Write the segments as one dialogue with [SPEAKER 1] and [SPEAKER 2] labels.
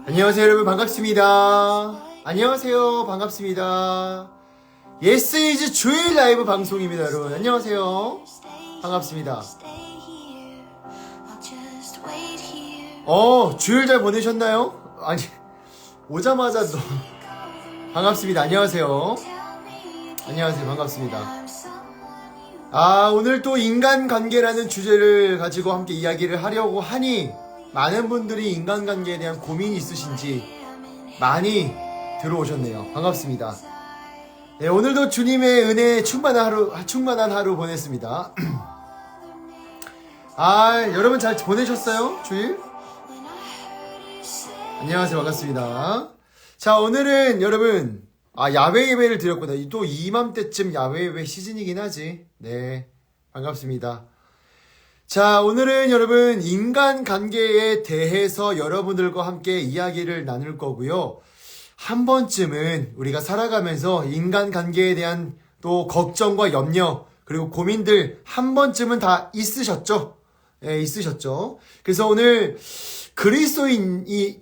[SPEAKER 1] 안녕하세요 여러분 반갑습니다. 안녕하세요 반갑습니다. 예스 이즈 주일 라이브 방송입니다 여러분. 안녕하세요 반갑습니다. 주일 잘 보내셨나요? 아니 오자마자 너 반갑습니다. 안녕하세요. 안녕하세요 반갑습니다. 오늘 또 인간관계라는 주제를 가지고 함께 이야기를 하려고 하니 많은 분들이 인간관계에 대한 고민이 있으신지 많이 들어오셨네요. 반갑습니다. 네, 오늘도 주님의 은혜에 충만한 하루 보냈습니다. 여러분 잘 보내셨어요? 주일? 안녕하세요. 반갑습니다. 자, 오늘은 여러분, 야외 예배를 드렸구나. 또 이맘때쯤 야외 예배 시즌이긴 하지. 네, 반갑습니다. 자, 오늘은 여러분 인간관계에 대해서 여러분들과 함께 이야기를 나눌 거고요. 한 번쯤은 우리가 살아가면서 인간관계에 대한 또 걱정과 염려 그리고 고민들 한 번쯤은 다 있으셨죠? 네, 있으셨죠? 그래서 오늘 그리스도인이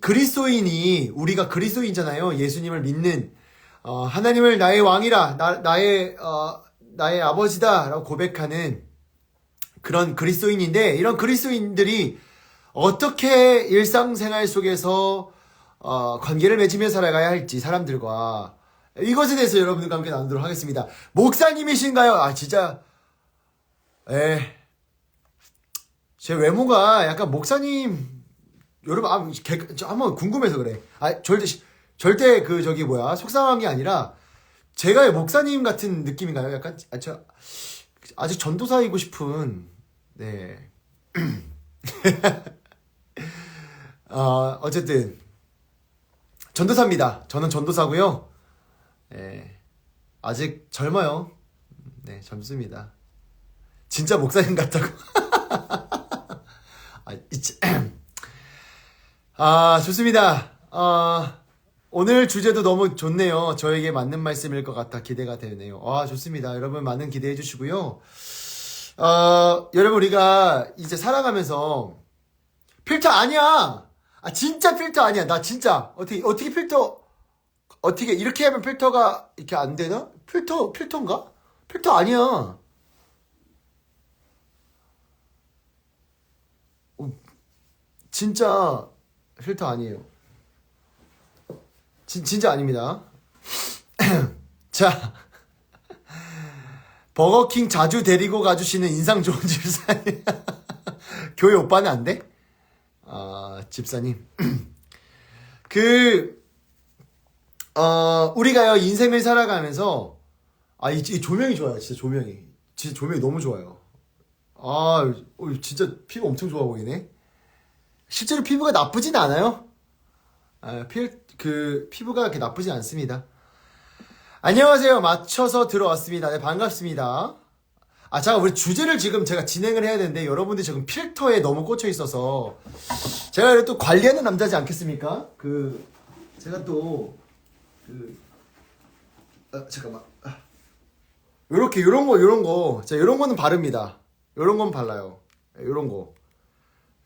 [SPEAKER 1] 우리가 그리스도인잖아요. 예수님을 믿는 하나님을 나의 왕이라 나의 아버지다 라고 고백하는 그런 그리스도인인데, 이런 그리스도인들이 어떻게 일상생활 속에서 관계를 맺으며 살아가야 할지, 사람들과 이것에 대해서 여러분들과 함께 나누도록 하겠습니다. 목사님이신가요? 진짜 제 외모가 약간 목사님, 여러분 한번 궁금해서 그래. 절대 속상한 게 아니라 제가 목사님 같은 느낌인가요? 약간 아직 전도사이고 싶은. 네. 어쨌든 전도사입니다. 저는 전도사고요. 네. 아직 젊어요. 네, 젊습니다. 진짜 목사님 같다고. 좋습니다. 오늘 주제도 너무 좋네요. 저에게 맞는 말씀일 것 같아 기대가 되네요. 좋습니다. 여러분 많은 기대해 주시고요. 여러분 우리가 이제 살아가면서 필터 아니야. 진짜 필터 아니야. 나 진짜 어떻게 필터 이렇게 하면 필터가 이렇게 안 되나? 필터인가? 필터 아니야. 진짜 필터 아니에요. 진짜 아닙니다. 자, 버거킹 자주 데리고 가주시는 인상 좋은 집사님. 교회 오빠는 안 돼? 집사님. 우리가요, 인생을 살아가면서, 이 조명이 좋아요. 진짜 조명이 너무 좋아요. 진짜 피부 엄청 좋아 보이네. 실제로 피부가 나쁘진 않아요. 피부가 그렇게 나쁘지 않습니다. 안녕하세요. 맞춰서 들어왔습니다. 네, 반갑습니다. 잠깐, 우리 주제를 지금 제가 진행을 해야 되는데, 여러분들이 지금 필터에 너무 꽂혀 있어서, 제가 또 관리하는 남자지 않겠습니까? 제가 또, 잠깐만. 요런 거. 제가 요런 거는 바릅니다. 요런 건 발라요. 요런 거.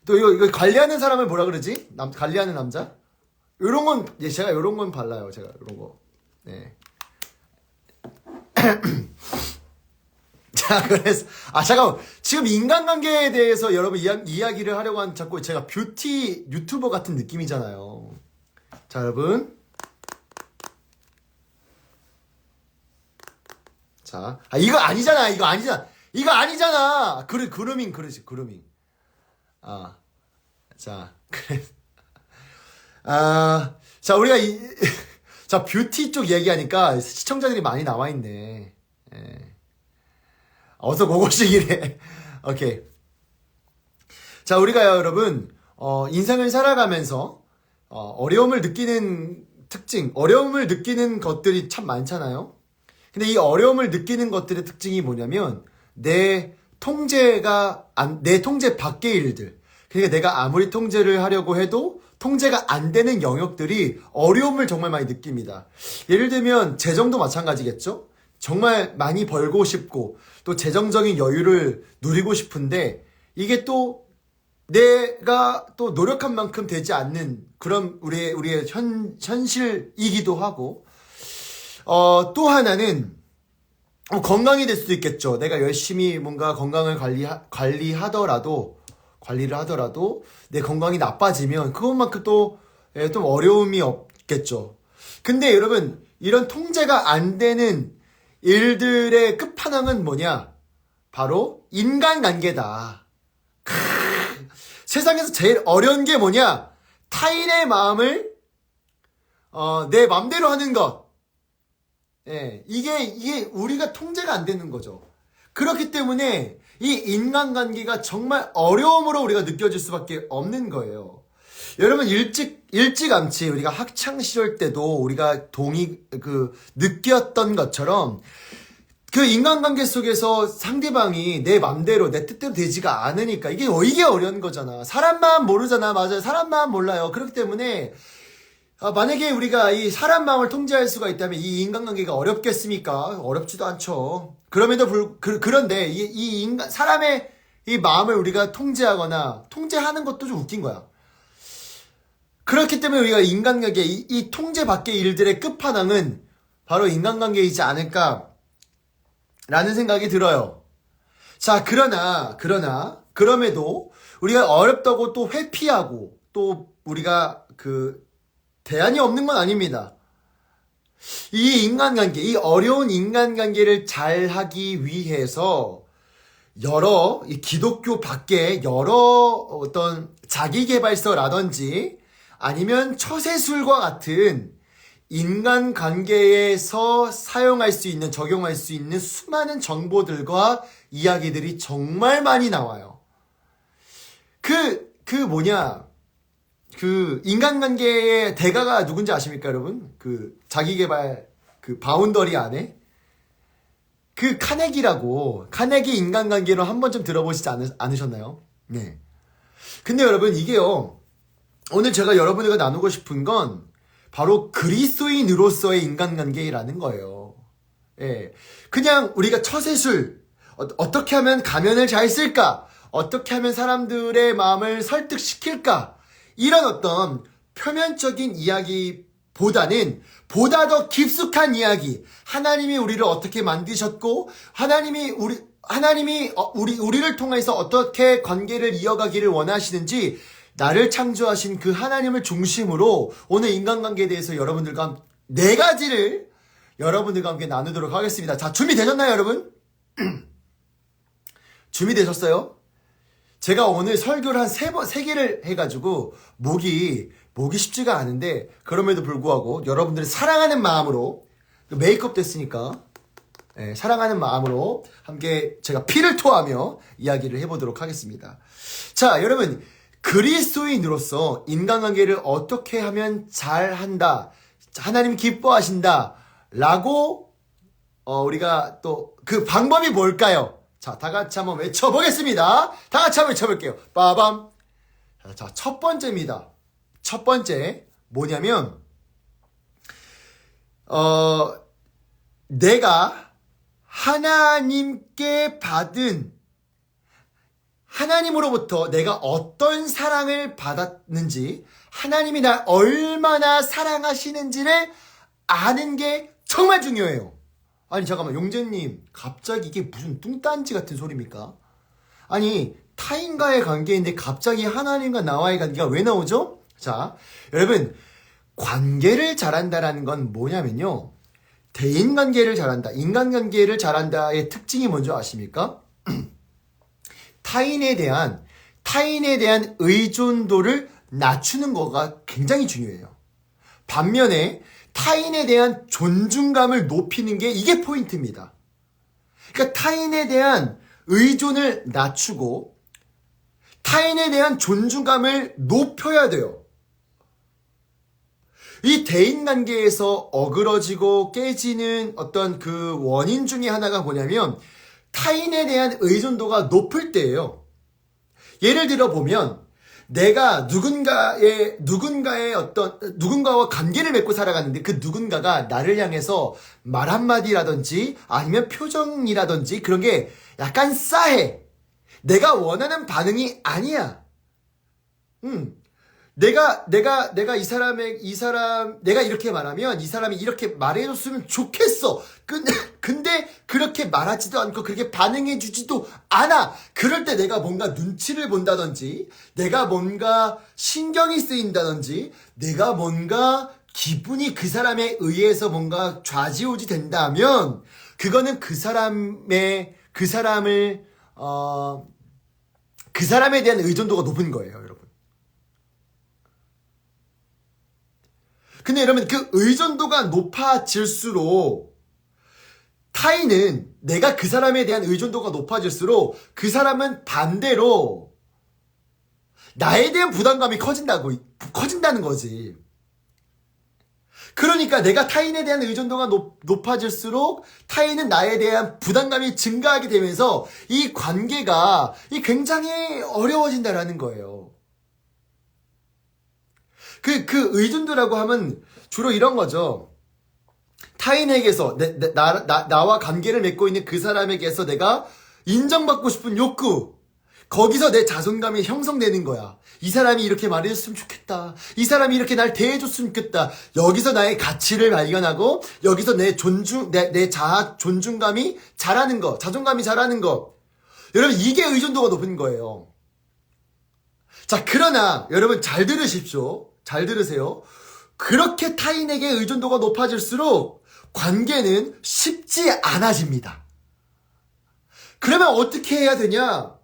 [SPEAKER 1] 또 이거 관리하는 사람을 뭐라 그러지? 관리하는 남자? 요런 건, 제가 요런 건 발라요. 제가 요런 거. 네. 자, 그래서, 잠깐만. 지금 인간관계에 대해서 여러분 이야기를 하려고 한 자꾸 제가 뷰티 유튜버 같은 느낌이잖아요. 자, 여러분. 자, 이거 아니잖아. 그루밍. 자, 그래. 자, 우리가 자, 뷰티 쪽 얘기하니까 시청자들이 많이 나와있네. 예. 어서 고고식이래. 오케이. 자, 우리가요, 여러분, 인생을 살아가면서, 어려움을 느끼는 것들이 참 많잖아요. 근데 이 어려움을 느끼는 것들의 특징이 뭐냐면, 내 통제 밖의 일들. 그러니까 내가 아무리 통제를 하려고 해도 통제가 안 되는 영역들이 어려움을 정말 많이 느낍니다. 예를 들면 재정도 마찬가지겠죠? 정말 많이 벌고 싶고 또 재정적인 여유를 누리고 싶은데 이게 또 내가 또 노력한 만큼 되지 않는 그런 우리의 현실이기도 하고, 또 하나는 건강이 될 수도 있겠죠. 내가 열심히 뭔가 건강을 관리를 하더라도 내 건강이 나빠지면 그것만큼 또 좀 어려움이 없겠죠. 근데 여러분, 이런 통제가 안 되는 일들의 끝판왕은 뭐냐? 바로 인간관계다. 세상에서 제일 어려운 게 뭐냐? 타인의 마음을 내 맘대로 하는 것. 예, 이게 우리가 통제가 안 되는 거죠. 그렇기 때문에 이 인간관계가 정말 어려움으로 우리가 느껴질 수밖에 없는 거예요. 여러분, 일찌감치 우리가 학창 시절 때도 우리가 느꼈던 것처럼 그 인간관계 속에서 상대방이 내 맘대로 내 뜻대로 되지가 않으니까 이게 어려운 거잖아. 사람 마음 모르잖아. 맞아요. 사람 마음 몰라요. 그렇기 때문에 만약에 우리가 이 사람 마음을 통제할 수가 있다면 이 인간관계가 어렵겠습니까? 어렵지도 않죠. 그런데 사람의 이 마음을 우리가 통제하는 것도 좀 웃긴 거야. 그렇기 때문에 우리가 인간관계, 이 통제 밖의 일들의 끝판왕은 바로 인간관계이지 않을까라는 생각이 들어요. 자, 그럼에도 우리가 어렵다고 또 회피하고 또 우리가 대안이 없는 건 아닙니다. 이 어려운 인간관계를 잘 하기 위해서 이 기독교 밖에 여러 어떤 자기계발서라든지 아니면 처세술과 같은 인간관계에서 적용할 수 있는 수많은 정보들과 이야기들이 정말 많이 나와요. 인간관계의 대가가 누군지 아십니까, 여러분? 자기계발, 바운더리 안에? 카네기 인간관계로 한 번쯤 들어보시지 않으셨나요? 네. 근데 여러분, 이게요, 오늘 제가 여러분들과 나누고 싶은 건 바로 그리스도인으로서의 인간관계라는 거예요. 예. 그냥 우리가 처세술, 어떻게 하면 가면을 잘 쓸까? 어떻게 하면 사람들의 마음을 설득시킬까? 이런 어떤 표면적인 이야기보다는 보다 더 깊숙한 이야기, 하나님이 우리를 어떻게 만드셨고, 하나님이 우리를 통해서 어떻게 관계를 이어가기를 원하시는지, 나를 창조하신 그 하나님을 중심으로 오늘 인간관계에 대해서 여러분들과 4가지를 여러분들과 함께 나누도록 하겠습니다. 자, 준비되셨나요, 여러분? 준비되셨어요? 제가 오늘 설교를 한 3개를 해가지고 목이 쉽지가 않은데, 그럼에도 불구하고 여러분들을 사랑하는 마음으로, 메이크업 됐으니까 사랑하는 마음으로 함께 제가 피를 토하며 이야기를 해보도록 하겠습니다. 자, 여러분, 그리스도인으로서 인간관계를 어떻게 하면 잘한다, 하나님 기뻐하신다 라고 우리가 또 그 방법이 뭘까요? 자, 다같이 한번 외쳐보겠습니다. 다같이 한번 외쳐볼게요. 빠밤. 자, 첫 번째입니다. 첫 번째 뭐냐면 내가 하나님으로부터 내가 어떤 사랑을 받았는지, 하나님이 날 얼마나 사랑하시는지를 아는 게 정말 중요해요. 아니, 잠깐만, 용재님, 갑자기 이게 무슨 뚱딴지 같은 소리입니까? 아니, 타인과의 관계인데 갑자기 하나님과 나와의 관계가 왜 나오죠? 자, 여러분, 관계를 잘한다라는 건 뭐냐면요, 대인관계를 잘한다, 인간관계를 잘한다의 특징이 뭔지 아십니까? 타인에 대한 의존도를 낮추는 거가 굉장히 중요해요. 반면에 타인에 대한 존중감을 높이는 게 이게 포인트입니다. 그러니까 타인에 대한 의존을 낮추고 타인에 대한 존중감을 높여야 돼요. 이 대인관계에서 어그러지고 깨지는 어떤 그 원인 중에 하나가 뭐냐면 타인에 대한 의존도가 높을 때예요. 예를 들어 보면 내가 누군가와 관계를 맺고 살아가는데 그 누군가가 나를 향해서 말 한마디라든지 아니면 표정이라든지 그런 게 약간 싸해. 내가 원하는 반응이 아니야. 내가 내가 이렇게 말하면 이 사람이 이렇게 말해줬으면 좋겠어. 근데 그렇게 말하지도 않고 그렇게 반응해주지도 않아. 그럴 때 내가 뭔가 눈치를 본다든지, 내가 뭔가 신경이 쓰인다든지, 내가 뭔가 기분이 그 사람에 의해서 뭔가 좌지우지 된다면, 그거는 그 사람에 대한 의존도가 높은 거예요, 여러분. 근데 여러분, 그 의존도가 높아질수록 타인은, 내가 그 사람에 대한 의존도가 높아질수록 그 사람은 반대로 나에 대한 부담감이 커진다는 거지. 그러니까 내가 타인에 대한 의존도가 높아질수록 타인은 나에 대한 부담감이 증가하게 되면서 이 관계가 굉장히 어려워진다라는 거예요. 그 의존도라고 하면 주로 이런 거죠. 타인에게서 나와 관계를 맺고 있는 그 사람에게서 내가 인정받고 싶은 욕구, 거기서 내 자존감이 형성되는 거야. 이 사람이 이렇게 말해줬으면 좋겠다. 이 사람이 이렇게 날 대해줬으면 좋겠다. 여기서 나의 가치를 발견하고, 여기서 내 자아 존중감이 자라는 거, 자존감이 자라는 거. 여러분, 이게 의존도가 높은 거예요. 자, 그러나 여러분 잘 들으십시오. 잘 들으세요. 그렇게 타인에게 의존도가 높아질수록 관계는 쉽지 않아집니다. 그러면 어떻게 해야 되냐?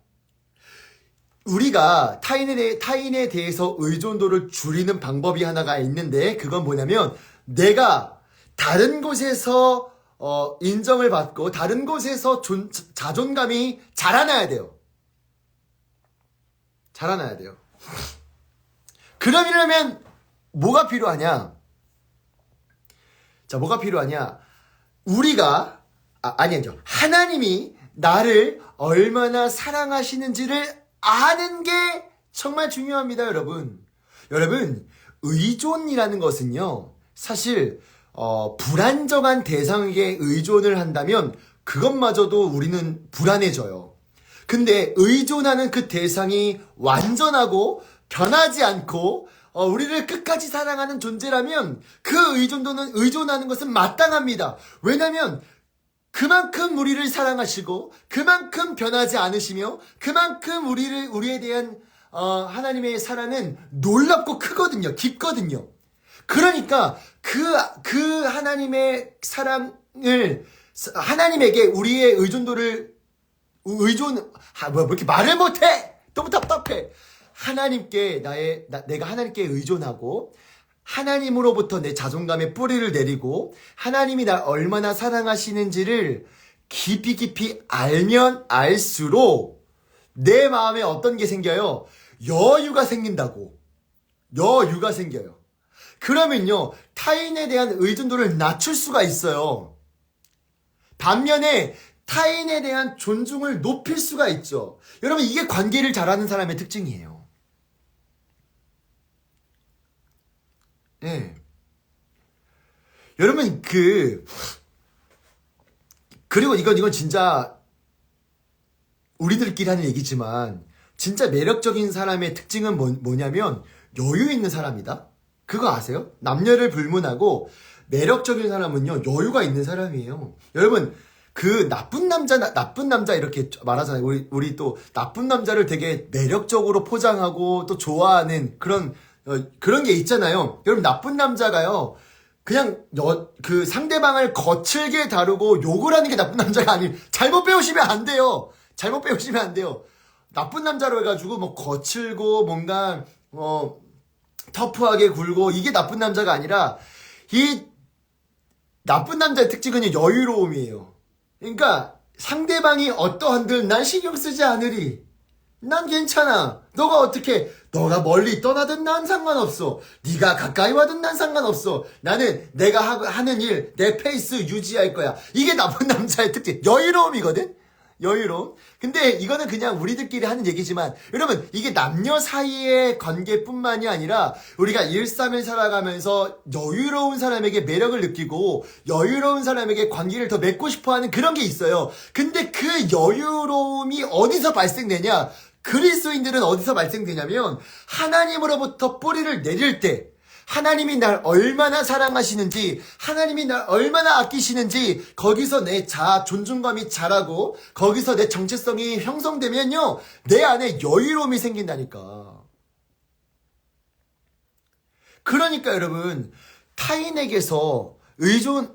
[SPEAKER 1] 우리가 타인에 대해서 의존도를 줄이는 방법이 하나가 있는데, 그건 뭐냐면, 내가 다른 곳에서 인정을 받고 다른 곳에서 자존감이 자라나야 돼요. 자라나야 돼요. 그러려면 뭐가 필요하냐? 자, 뭐가 필요하냐? 아니죠. 하나님이 나를 얼마나 사랑하시는지를 아는 게 정말 중요합니다, 여러분. 여러분, 의존이라는 것은요, 사실 불안정한 대상에게 의존을 한다면 그것마저도 우리는 불안해져요. 근데 의존하는 그 대상이 완전하고 변하지 않고 우리를 끝까지 사랑하는 존재라면 그 의존하는 것은 마땅합니다. 왜냐면 그만큼 우리를 사랑하시고 그만큼 변하지 않으시며 그만큼 우리에 대한 하나님의 사랑은 놀랍고 크거든요. 깊거든요. 그러니까 그 하나님의 사랑을 하나님에게 우리의 의존도를 왜 이렇게 말을 못해? 너무 답답해. 내가 하나님께 의존하고 하나님으로부터 내 자존감의 뿌리를 내리고 하나님이 날 얼마나 사랑하시는지를 깊이 알면 알수록 내 마음에 어떤 게 생겨요? 여유가 생긴다고. 여유가 생겨요. 그러면요, 타인에 대한 의존도를 낮출 수가 있어요. 반면에 타인에 대한 존중을 높일 수가 있죠. 여러분, 이게 관계를 잘하는 사람의 특징이에요. 네. 여러분, 그리고 이건 진짜 우리들끼리 하는 얘기지만 진짜 매력적인 사람의 특징은 뭐냐면 여유 있는 사람이다. 그거 아세요? 남녀를 불문하고 매력적인 사람은요, 여유가 있는 사람이에요. 여러분, 나쁜 남자 이렇게 말하잖아요. 우리 또 나쁜 남자를 되게 매력적으로 포장하고 또 좋아하는 그런 게 있잖아요. 여러분, 나쁜 남자가요, 그냥 그 상대방을 거칠게 다루고 욕을 하는 게 나쁜 남자가 아니에요. 잘못 배우시면 안 돼요. 잘못 배우시면 안 돼요. 나쁜 남자로 해가지고 뭐 거칠고 뭔가 터프하게 굴고 이게 나쁜 남자가 아니라, 이 나쁜 남자의 특징은 여유로움이에요. 그러니까 상대방이 어떠한들 난 신경 쓰지 않으리. 난 괜찮아. 너가 멀리 떠나든 난 상관없어. 네가 가까이 와든 난 상관없어. 나는 내가 하는 일, 내 페이스 유지할 거야. 이게 나쁜 남자의 특징. 여유로움이거든? 여유로움. 근데 이거는 그냥 우리들끼리 하는 얘기지만, 여러분, 이게 남녀 사이의 관계뿐만이 아니라 우리가 일상을 살아가면서 여유로운 사람에게 매력을 느끼고 여유로운 사람에게 관계를 더 맺고 싶어하는 그런 게 있어요. 근데 그 여유로움이 어디서 발생되냐? 그리스도인들은 어디서 발생되냐면 하나님으로부터 뿌리를 내릴 때 하나님이 날 얼마나 사랑하시는지, 하나님이 날 얼마나 아끼시는지 거기서 내 자아 존중감이 자라고 거기서 내 정체성이 형성되면요, 내 안에 여유로움이 생긴다니까. 그러니까 여러분, 타인에게서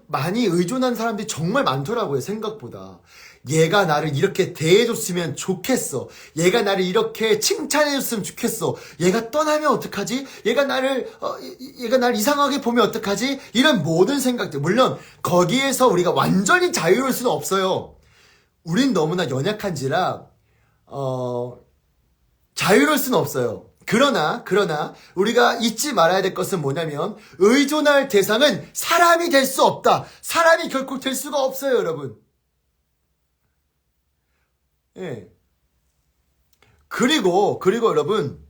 [SPEAKER 1] 많이 의존한 사람들이 정말 많더라고요, 생각보다. 얘가 나를 이렇게 대해줬으면 좋겠어. 얘가 나를 이렇게 칭찬해줬으면 좋겠어. 얘가 떠나면 어떡하지? 얘가 나를 이상하게 보면 어떡하지? 이런 모든 생각들. 물론, 거기에서 우리가 완전히 자유로울 수는 없어요. 우린 너무나 연약한지라, 자유로울 수는 없어요. 그러나 우리가 잊지 말아야 될 것은 뭐냐면 의존할 대상은 사람이 될 수 없다. 사람이 결코 될 수가 없어요, 여러분. 예. 그리고 여러분,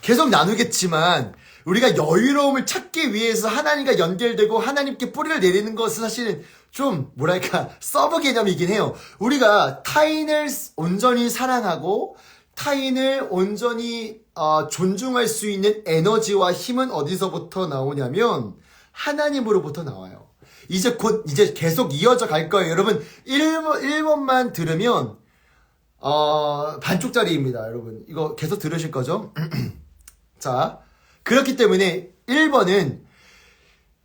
[SPEAKER 1] 계속 나누겠지만 우리가 여유로움을 찾기 위해서 하나님과 연결되고 하나님께 뿌리를 내리는 것은 사실은 좀 뭐랄까 서브 개념이긴 해요. 우리가 타인을 온전히 사랑하고 타인을 온전히 존중할 수 있는 에너지와 힘은 어디서부터 나오냐면 하나님으로부터 나와요. 이제 계속 이어져 갈 거예요. 여러분 1번만 들으면 반쪽짜리입니다. 여러분 이거 계속 들으실 거죠? 자, 그렇기 때문에 1번은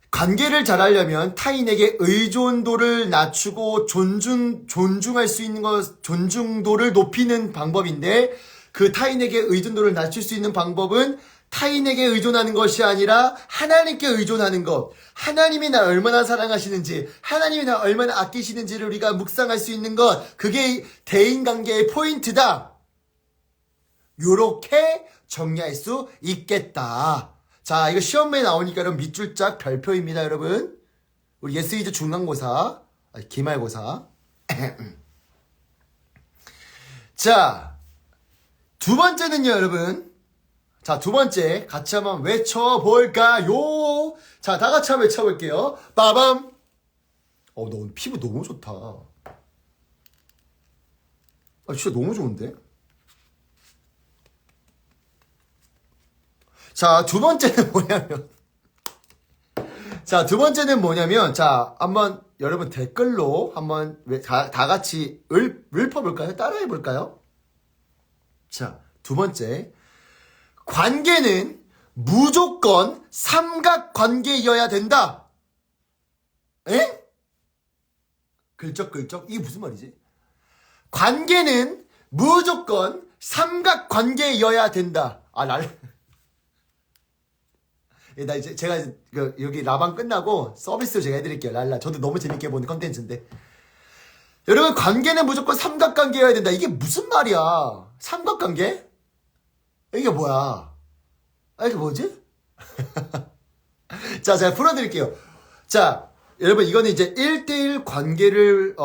[SPEAKER 1] 관계를 잘하려면 타인에게 의존도를 낮추고 존중할 수 있는 것, 존중도를 높이는 방법인데, 그 타인에게 의존도를 낮출 수 있는 방법은 타인에게 의존하는 것이 아니라 하나님께 의존하는 것. 하나님이 날 얼마나 사랑하시는지, 하나님이 날 얼마나 아끼시는지를 우리가 묵상할 수 있는 것. 그게 대인관계의 포인트다. 요렇게 정리할 수 있겠다. 자, 이거 시험에 나오니까 여러분 밑줄 짝 별표입니다, 여러분. 우리 예스이즈 중간고사, 기말고사. 자, 두 번째는요, 여러분. 자, 두 번째 같이 한번 외쳐볼까요? 자, 다 같이 한번 외쳐볼게요. 빠밤. 너 오늘 피부 너무 좋다. 진짜 너무 좋은데? 자, 두 번째는 뭐냐면, 자, 한번 여러분 댓글로 한번 다 같이 읊어볼까요? 따라해볼까요? 자, 두 번째. 관계는 무조건 삼각관계여야 된다. 에? 글쩍글쩍? 이게 무슨 말이지? 관계는 무조건 삼각관계여야 된다. 제가 여기 라방 끝나고 서비스로 제가 해드릴게요. 랄라. 저도 너무 재밌게 보는 컨텐츠인데. 여러분, 관계는 무조건 삼각관계여야 된다. 이게 무슨 말이야? 삼각관계? 이게 뭐야? 이게 뭐지? 자, 제가 풀어드릴게요. 자, 여러분, 이거는 이제 1대1 관계를,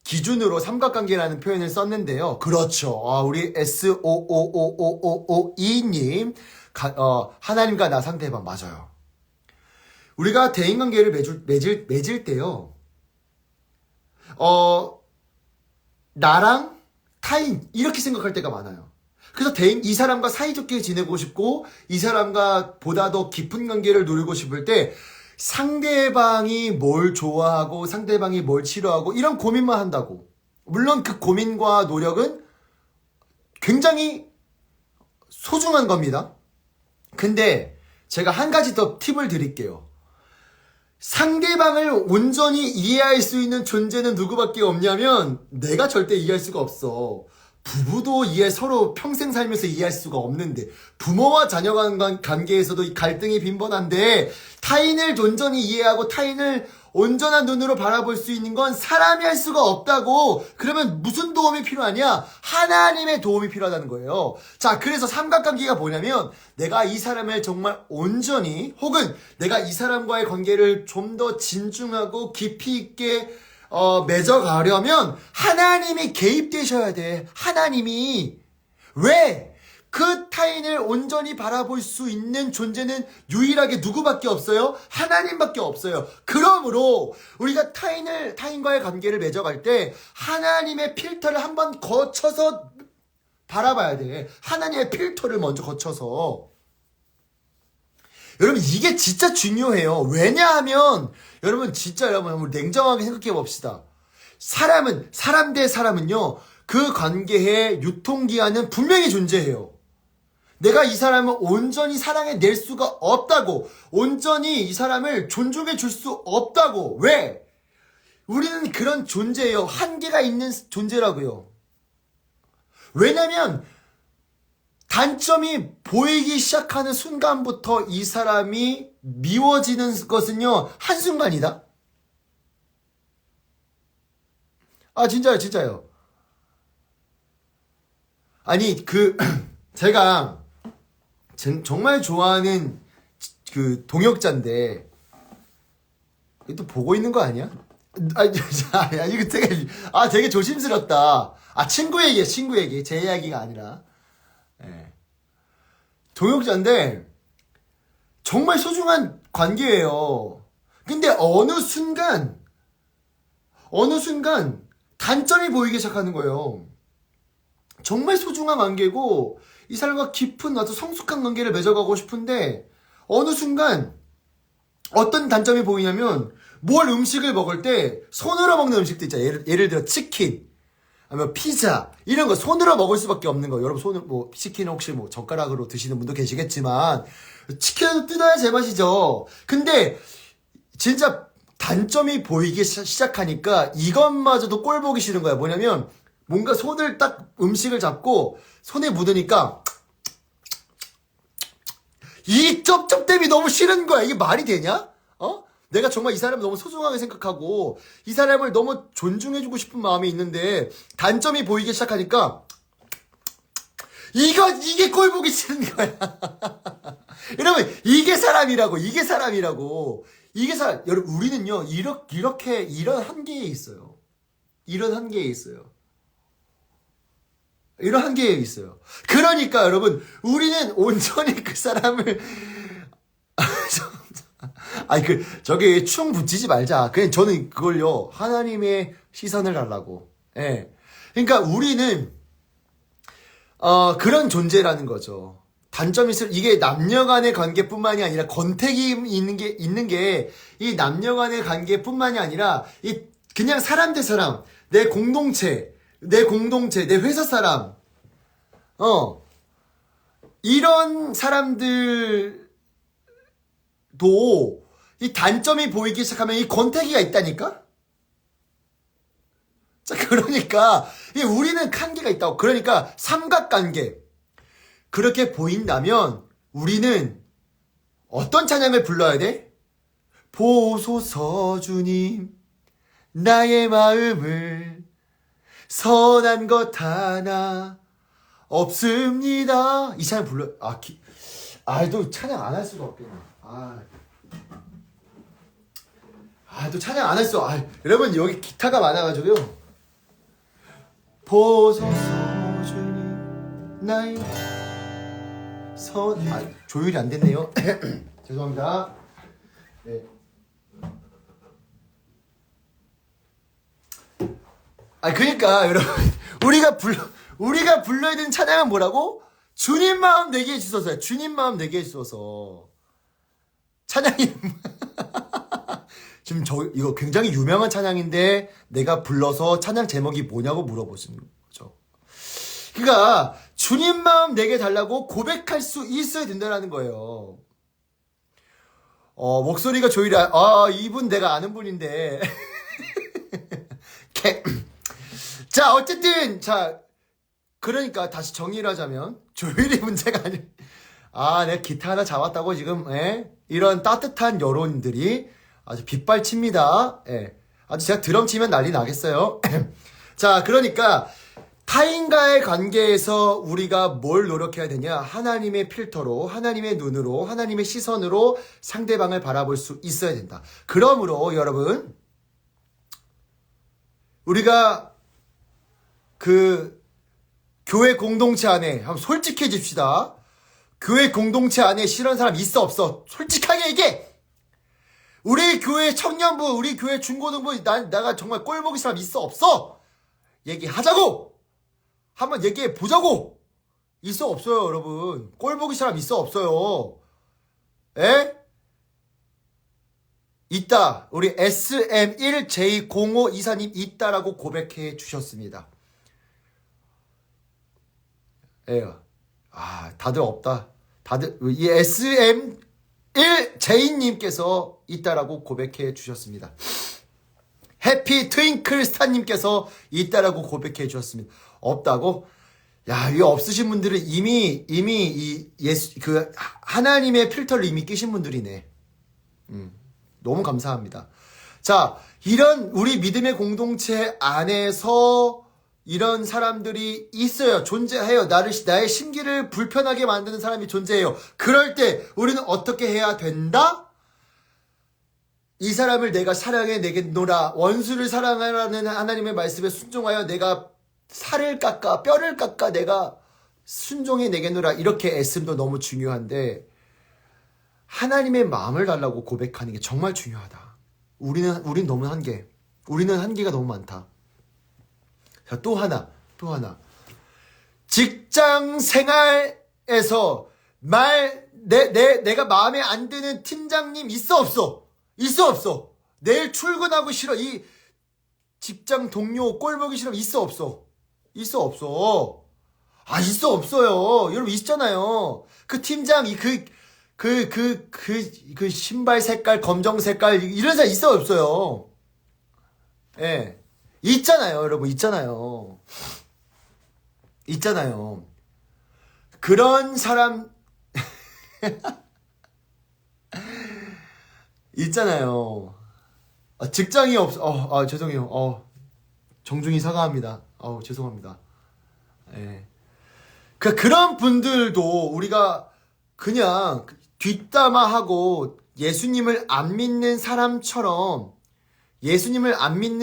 [SPEAKER 1] 기준으로 삼각관계라는 표현을 썼는데요. 그렇죠. 우리 SOOOOOOE님. 하나님과 나 상대방 맞아요. 우리가 대인관계를 맺을 때요. 나랑 타인 이렇게 생각할 때가 많아요. 그래서 이 사람과 사이좋게 지내고 싶고 이 사람과 보다 더 깊은 관계를 누리고 싶을 때 상대방이 뭘 좋아하고 상대방이 뭘 싫어하고 이런 고민만 한다고. 물론 그 고민과 노력은 굉장히 소중한 겁니다. 근데 제가 한 가지 더 팁을 드릴게요. 상대방을 온전히 이해할 수 있는 존재는 누구밖에 없냐면 내가 절대 이해할 수가 없어. 부부도 서로 평생 살면서 이해할 수가 없는데, 부모와 자녀 간 관계에서도 이 갈등이 빈번한데 타인을 온전히 이해하고 타인을 온전한 눈으로 바라볼 수 있는 건 사람이 할 수가 없다고. 그러면 무슨 도움이 필요하냐? 하나님의 도움이 필요하다는 거예요. 자, 그래서 삼각관계가 뭐냐면 내가 이 사람을 정말 온전히, 혹은 내가 이 사람과의 관계를 좀 더 진중하고 깊이 있게 맺어가려면 하나님이 개입되셔야 돼. 하나님이. 왜? 그 타인을 온전히 바라볼 수 있는 존재는 유일하게 누구밖에 없어요? 하나님밖에 없어요. 그러므로 우리가 타인과의 관계를 맺어갈 때 하나님의 필터를 한번 거쳐서 바라봐야 돼. 하나님의 필터를 먼저 거쳐서. 여러분 이게 진짜 중요해요. 왜냐하면 여러분 진짜 여러분 한번 냉정하게 생각해 봅시다. 사람 대 사람은요. 그 관계의 유통기한은 분명히 존재해요. 내가 이 사람을 온전히 사랑해낼 수가 없다고. 온전히 이 사람을 존중해 줄 수 없다고. 왜? 우리는 그런 존재예요. 한계가 있는 존재라고요. 왜냐면 단점이 보이기 시작하는 순간부터 이 사람이 미워지는 것은요. 한순간이다. 아 진짜요. 아니 제가 정말 좋아하는 그 동역자인데 또 보고 있는 거 아니야? 이거 되게 조심스럽다. 친구 얘기 제 이야기가 아니라. 예. 동역자인데 정말 소중한 관계예요. 근데 어느 순간 단점이 보이기 시작하는 거예요. 정말 소중한 관계고 이 사람과 깊은 아주 성숙한 관계를 맺어가고 싶은데 어느 순간 어떤 단점이 보이냐면 뭘 음식을 먹을 때 손으로 먹는 음식도 있잖아요. 예를 들어 치킨 아니면 피자 이런 거 손으로 먹을 수밖에 없는 거. 여러분 치킨 혹시 젓가락으로 드시는 분도 계시겠지만 치킨을 뜯어야 제맛이죠. 근데 진짜 단점이 보이기 시작하니까 이것마저도 꼴 보기 싫은 거야. 뭐냐면 뭔가 손을 딱 음식을 잡고 손에 묻으니까 이 쩝쩝댐이 너무 싫은 거야. 이게 말이 되냐? 내가 정말 이 사람을 너무 소중하게 생각하고 이 사람을 너무 존중해주고 싶은 마음이 있는데 단점이 보이기 시작하니까 이게 꼴 보기 싫은 거야. 여러분 이게 사람이라고. 여러분 우리는요 이런 한계에 있어요. 이런 한계에 있어요. 그러니까 여러분 우리는 온전히 그 사람을 저기 충 붙이지 말자. 그냥 저는 그걸요 하나님의 시선을 달라고. 예. 그러니까 우리는 그런 존재라는 거죠. 단점이 이게 남녀간의 관계뿐만이 아니라 권태기 있는 게 이 남녀간의 관계뿐만이 아니라 이 그냥 사람 대 사람, 내 공동체, 내 회사 사람, 이런 사람들도 이 단점이 보이기 시작하면 이 권태기가 있다니까? 자, 그러니까 우리는 한계가 있다고. 그러니까 삼각관계 그렇게 보인다면 우리는 어떤 찬양을 불러야 돼? 보소서 주님 나의 마음을 선한 것 하나 없습니다. 이 찬양 불러. 또 찬양 안 할 수가 없겠네. 또 찬양 안 했어. 여러분 여기 기타가 많아가지고요. 보소서 주님 나의 조율이 안 됐네요. 죄송합니다. 네. 그러니까 여러분 우리가 불러야 되는 찬양은 뭐라고? 주님 마음 내게 해주소서요. 주님 마음 내게 해주소서. 찬양이 지금 이거 굉장히 유명한 찬양인데 내가 불러서 찬양 제목이 뭐냐고 물어보시는 거죠. 그러니까 주님 마음 내게 달라고 고백할 수 있어야 된다는 거예요. 목소리가 조율이 이분 내가 아는 분인데. 자, 어쨌든 그러니까 다시 정리를 하자면 조율이 문제가 내가 기타 하나 잡았다고 지금 이런 따뜻한 여론들이 아주 빗발칩니다. 아주 제가 드럼 치면 난리 나겠어요. 자, 그러니까 타인과의 관계에서 우리가 뭘 노력해야 되냐? 하나님의 필터로, 하나님의 눈으로, 하나님의 시선으로 상대방을 바라볼 수 있어야 된다. 그러므로 여러분 우리가 교회 공동체 안에 한번 솔직해집시다. 교회 공동체 안에 싫은 사람 있어 없어? 솔직하게 얘기해. 우리 교회 청년부, 우리 교회 중고등부 내가 정말 꼴보기 사람 있어 없어? 얘기하자고. 한번 얘기해 보자고. 있어 없어요, 여러분. 꼴 보기 사람 있어 없어요. 에? 있다. 우리 SM1J0524님 있다라고 고백해 주셨습니다. 예. 다들 없다. 다들 이 SM1J님께서 있다라고 고백해 주셨습니다. 해피 트윙클 스타님께서 있다라고 고백해 주셨습니다. 없다고? 야, 이거 없으신 분들은 이미 이 예수 하나님의 필터를 이미 끼신 분들이네. 너무 감사합니다. 자, 이런 우리 믿음의 공동체 안에서 이런 사람들이 있어요. 존재해요. 나의 심기를 불편하게 만드는 사람이 존재해요. 그럴 때 우리는 어떻게 해야 된다? 이 사람을 내가 사랑해 내겠노라. 원수를 사랑하라는 하나님의 말씀에 순종하여 내가 살을 깎아 뼈를 깎아 내가 순종해 내겠노라. 이렇게 애씀도 너무 중요한데 하나님의 마음을 달라고 고백하는 게 정말 중요하다. 우린 너무 한계. 우리는 한계가 너무 많다. 자, 또 하나. 직장 생활에서 내가 마음에 안 드는 팀장님 있어 없어? 있어 없어? 내일 출근하고 싫어. 이 직장 동료 꼴 보기 싫으면 있어 없어? 있어 없어? 있어 없어요. 여러분 있잖아요. 그 팀장 그 신발 색깔 검정 색깔 이런 사람 있어 없어요? 예. 있잖아요, 여러분. 있잖아요. 그런 사람 있잖아요. 직장이 죄송해요. 정중히 사과합니다. 죄송합니다. 예. 그런 분들도 우리가 그냥 뒷담화하고 예수님을 안 믿는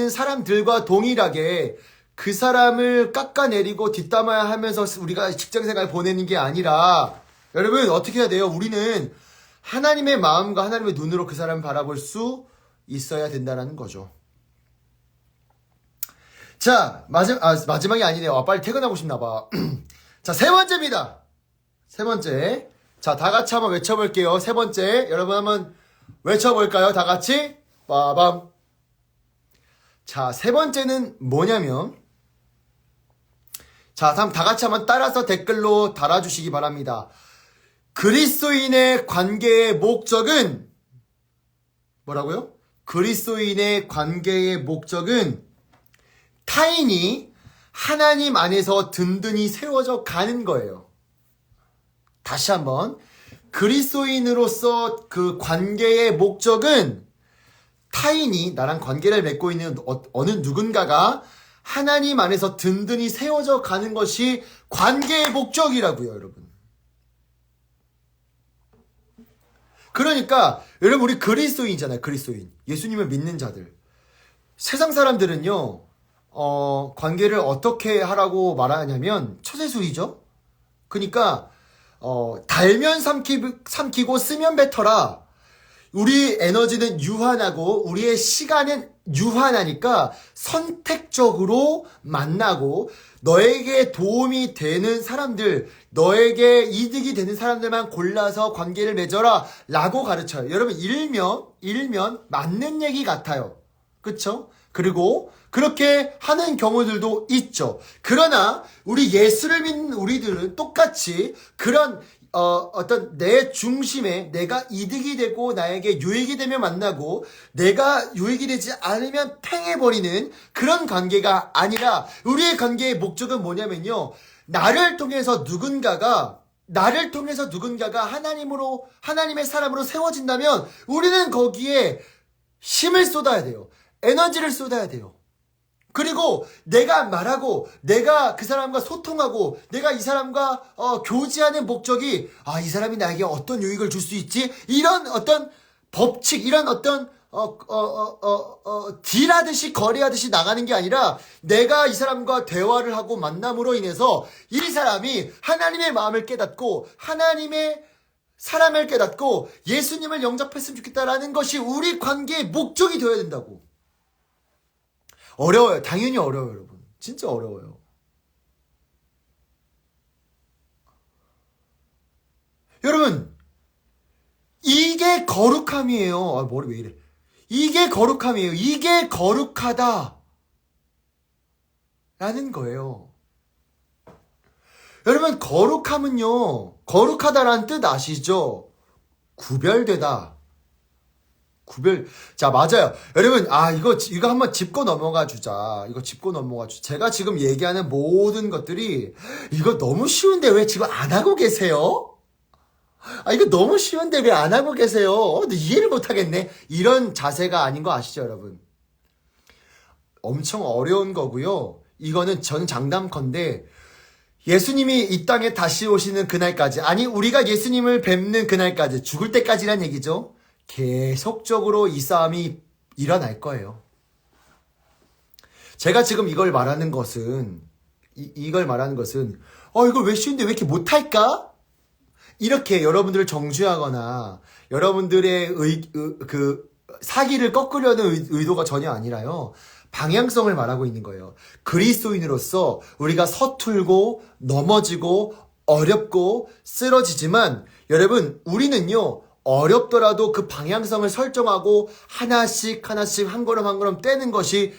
[SPEAKER 1] 사람들과 동일하게 그 사람을 깎아내리고 뒷담화하면서 우리가 직장생활 보내는 게 아니라 여러분 어떻게 해야 돼요? 우리는 하나님의 마음과 하나님의 눈으로 그 사람을 바라볼 수 있어야 된다는 거죠. 자, 마지막이 아니네요. 빨리 퇴근하고 싶나 봐. 자, 세 번째입니다. 세 번째. 자, 다 같이 한번 외쳐볼게요. 세 번째. 여러분 한번 외쳐볼까요? 다 같이. 빠밤. 자, 세 번째는 뭐냐면, 자, 다음 다 같이 한번 따라서 댓글로 달아주시기 바랍니다. 그리스도인의 관계의 목적은, 뭐라고요? 그리스도인의 관계의 목적은 타인이 하나님 안에서 든든히 세워져 가는 거예요. 다시 한번. 그리스도인으로서 그 관계의 목적은 타인이 나랑 관계를 맺고 있는 어느 누군가가 하나님 안에서 든든히 세워져 가는 것이 관계의 목적이라고요, 여러분. 그러니까 여러분 우리 그리스도인이잖아요. 그리스도인. 예수님을 믿는 자들. 세상 사람들은요. 관계를 어떻게 하라고 말하냐면 처세술이죠. 그러니까 달면 삼키고 쓰면 뱉어라. 우리 에너지는 유한하고 우리의 시간은 유한하니까 선택적으로 만나고 너에게 도움이 되는 사람들, 너에게 이득이 되는 사람들만 골라서 관계를 맺어라 라고 가르쳐요. 여러분 일면 맞는 얘기 같아요. 그쵸? 그리고 그렇게 하는 경우들도 있죠. 그러나 우리 예수를 믿는 우리들은 똑같이 그런 어떤 내 중심에 내가 이득이 되고 나에게 유익이 되면 만나고 내가 유익이 되지 않으면 팽해버리는 그런 관계가 아니라 우리의 관계의 목적은 뭐냐면요. 나를 통해서 누군가가 하나님의 사람으로 세워진다면 우리는 거기에 힘을 쏟아야 돼요. 에너지를 쏟아야 돼요. 그리고 내가 말하고 내가 그 사람과 소통하고 내가 이 사람과 교제하는 목적이 이 사람이 나에게 어떤 유익을 줄 수 있지? 이런 어떤 법칙, 이런 어떤 딜하듯이 거래하듯이 나가는 게 아니라 내가 이 사람과 대화를 하고 만남으로 인해서 이 사람이 하나님의 마음을 깨닫고 하나님의 사람을 깨닫고 예수님을 영접했으면 좋겠다라는 것이 우리 관계의 목적이 되어야 된다고. 어려워요. 당연히 어려워요, 여러분. 진짜 어려워요. 여러분, 이게 거룩함이에요. 아, 머리 왜 이래. 이게 거룩함이에요. 이게 거룩하다. 라는 거예요. 여러분, 거룩함은요, 거룩하다라는 뜻 아시죠? 구별되다. 자, 맞아요. 여러분, 이거 한번 짚고 넘어가 주자. 이거 짚고 넘어가 주자. 제가 지금 얘기하는 모든 것들이, 이거 너무 쉬운데 왜 지금 안 하고 계세요? 이거 너무 쉬운데 왜 안 하고 계세요? 이해를 못 하겠네. 이런 자세가 아닌 거 아시죠, 여러분? 엄청 어려운 거고요. 이거는 전 장담컨대 예수님이 이 땅에 다시 오시는 그날까지, 아니 우리가 예수님을 뵙는 그날까지, 죽을 때까지란 얘기죠. 계속적으로 이 싸움이 일어날 거예요. 제가 지금 이걸 말하는 것은 이걸 왜 쉬운데 왜 이렇게 못할까? 이렇게 여러분들을 정죄하거나 여러분들의 사기를 꺾으려는 의도가 전혀 아니라요. 방향성을 말하고 있는 거예요. 그리스도인으로서 우리가 서툴고 넘어지고 어렵고 쓰러지지만 여러분, 우리는요, 어렵더라도 그 방향성을 설정하고 하나씩 한 걸음 한 걸음 떼는 것이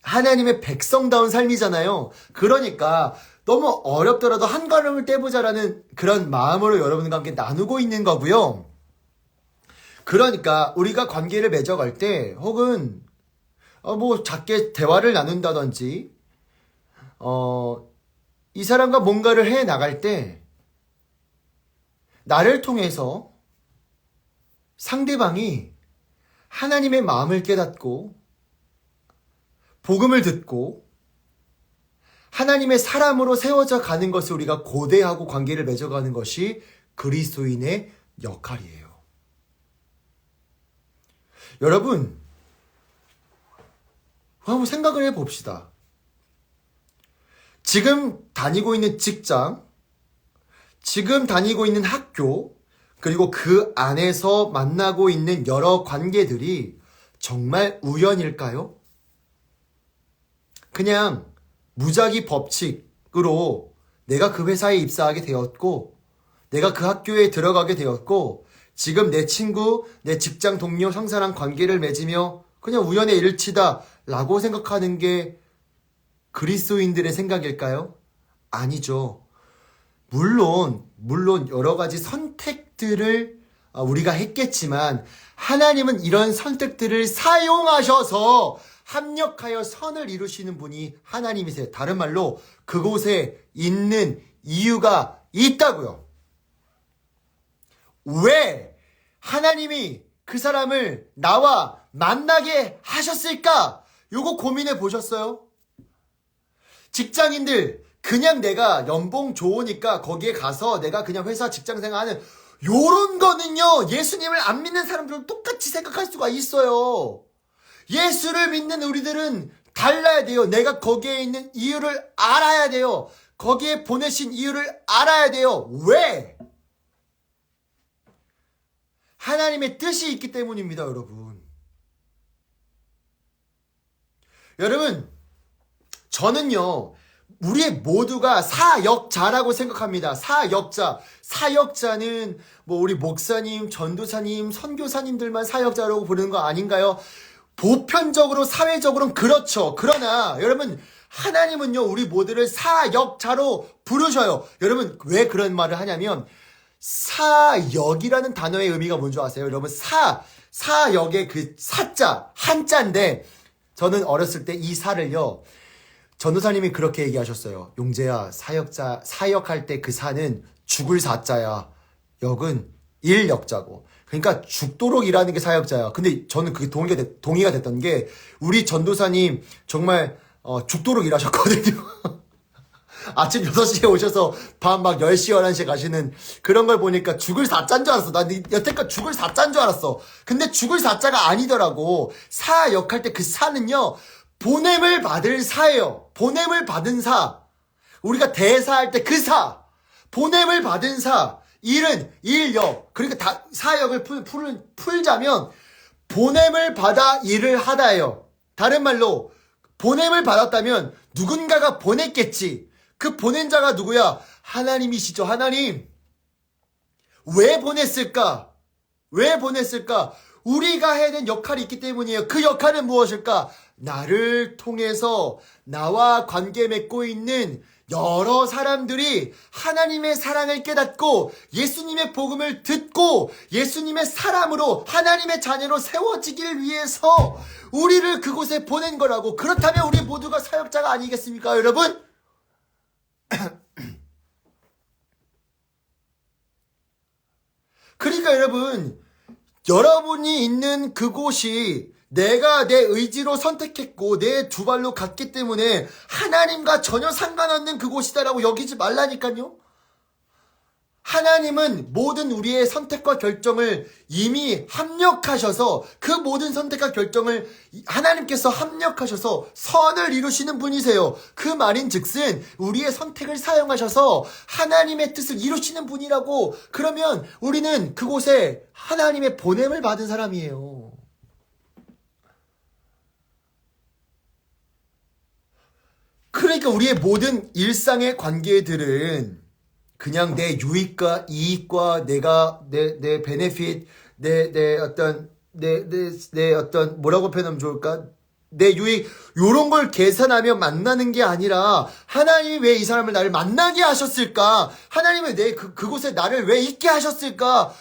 [SPEAKER 1] 하나님의 백성다운 삶이잖아요. 그러니까 너무 어렵더라도 한 걸음을 떼보자라는 그런 마음으로 여러분과 함께 나누고 있는 거고요. 그러니까 우리가 관계를 맺어갈 때 혹은 작게 대화를 나눈다든지 이 사람과 뭔가를 해 나갈 때 나를 통해서 상대방이 하나님의 마음을 깨닫고 복음을 듣고 하나님의 사람으로 세워져 가는 것을 우리가 고대하고 관계를 맺어가는 것이 그리스도인의 역할이에요. 여러분, 한번 생각을 해봅시다. 지금 다니고 있는 직장, 지금 다니고 있는 학교, 그리고 그 안에서 만나고 있는 여러 관계들이 정말 우연일까요? 그냥 무작위 법칙으로 내가 그 회사에 입사하게 되었고, 내가 그 학교에 들어가게 되었고, 지금 내 친구, 내 직장 동료, 상사랑 관계를 맺으며 그냥 우연의 일치다 라고 생각하는 게 그리스도인들의 생각일까요? 아니죠. 물론 여러 가지 선택들을 우리가 했겠지만 하나님은 이런 선택들을 사용하셔서 합력하여 선을 이루시는 분이 하나님이세요. 다른 말로 그곳에 있는 이유가 있다고요. 왜 하나님이 그 사람을 나와 만나게 하셨을까? 요거 고민해 보셨어요? 직장인들, 그냥 내가 연봉 좋으니까 거기에 가서 내가 그냥 회사 직장생활하는 요런 거는요, 예수님을 안 믿는 사람들은 똑같이 생각할 수가 있어요. 예수를 믿는 우리들은 달라야 돼요. 내가 거기에 있는 이유를 알아야 돼요. 거기에 보내신 이유를 알아야 돼요. 왜? 하나님의 뜻이 있기 때문입니다, 여러분. 여러분, 저는요, 우리 모두가 사역자라고 생각합니다. 사역자는 우리 목사님, 전도사님, 선교사님들만 사역자라고 부르는 거 아닌가요? 보편적으로, 사회적으로는 그렇죠. 그러나 여러분, 하나님은요, 우리 모두를 사역자로 부르셔요. 여러분, 왜 그런 말을 하냐면 사역이라는 단어의 의미가 뭔지 아세요? 여러분, 사역의 그 사자, 한자인데 저는 어렸을 때 이 사를요, 전도사님이 그렇게 얘기하셨어요. 용재야, 사역할 때 그 사는 죽을 사자야. 역은 일역자고. 그러니까 죽도록 일하는 게 사역자야. 근데 저는 그게 동의가 됐던 게 우리 전도사님 정말 죽도록 일하셨거든요. 아침 6시에 오셔서 밤 막 10시, 11시에 가시는 그런 걸 보니까 죽을 사자인 줄 알았어. 난 여태까지 죽을 사자인 줄 알았어. 근데 죽을 사자가 아니더라고. 사역할 때 그 사는요, 보냄을 받을 사예요. 보냄을 받은 사. 우리가 대사할 때 그 사. 보냄을 받은 사. 일은 일역. 그러니까 사역을 풀자면 보냄을 받아 일을 하다예요. 다른 말로 보냄을 받았다면 누군가가 보냈겠지. 그 보낸 자가 누구야? 하나님이시죠. 하나님. 왜 보냈을까? 왜 보냈을까? 우리가 해야 되는 역할이 있기 때문이에요. 그 역할은 무엇일까? 나를 통해서 나와 관계 맺고 있는 여러 사람들이 하나님의 사랑을 깨닫고 예수님의 복음을 듣고 예수님의 사람으로 하나님의 자녀로 세워지길 위해서 우리를 그곳에 보낸 거라고. 그렇다면 우리 모두가 사역자가 아니겠습니까, 여러분? 그러니까 여러분, 여러분이 있는 그곳이 내가 내 의지로 선택했고 내 두 발로 갔기 때문에 하나님과 전혀 상관없는 그곳이다라고 여기지 말라니까요. 하나님은 모든 우리의 선택과 결정을 이미 합력하셔서 그 모든 선택과 결정을 하나님께서 합력하셔서 선을 이루시는 분이세요. 그 말인즉슨 우리의 선택을 사용하셔서 하나님의 뜻을 이루시는 분이라고. 그러면 우리는 그곳에 하나님의 보냄을 받은 사람이에요. 그러니까 우리의 모든 일상의 관계들은 그냥 내 유익과 이익과 내 베네핏, 내 어떤, 뭐라고 표현하면 좋을까? 내 유익, 요런 걸 계산하며 만나는 게 아니라, 하나님이 왜 이 사람을 나를 만나게 하셨을까? 하나님은 그곳에 나를 왜 있게 하셨을까?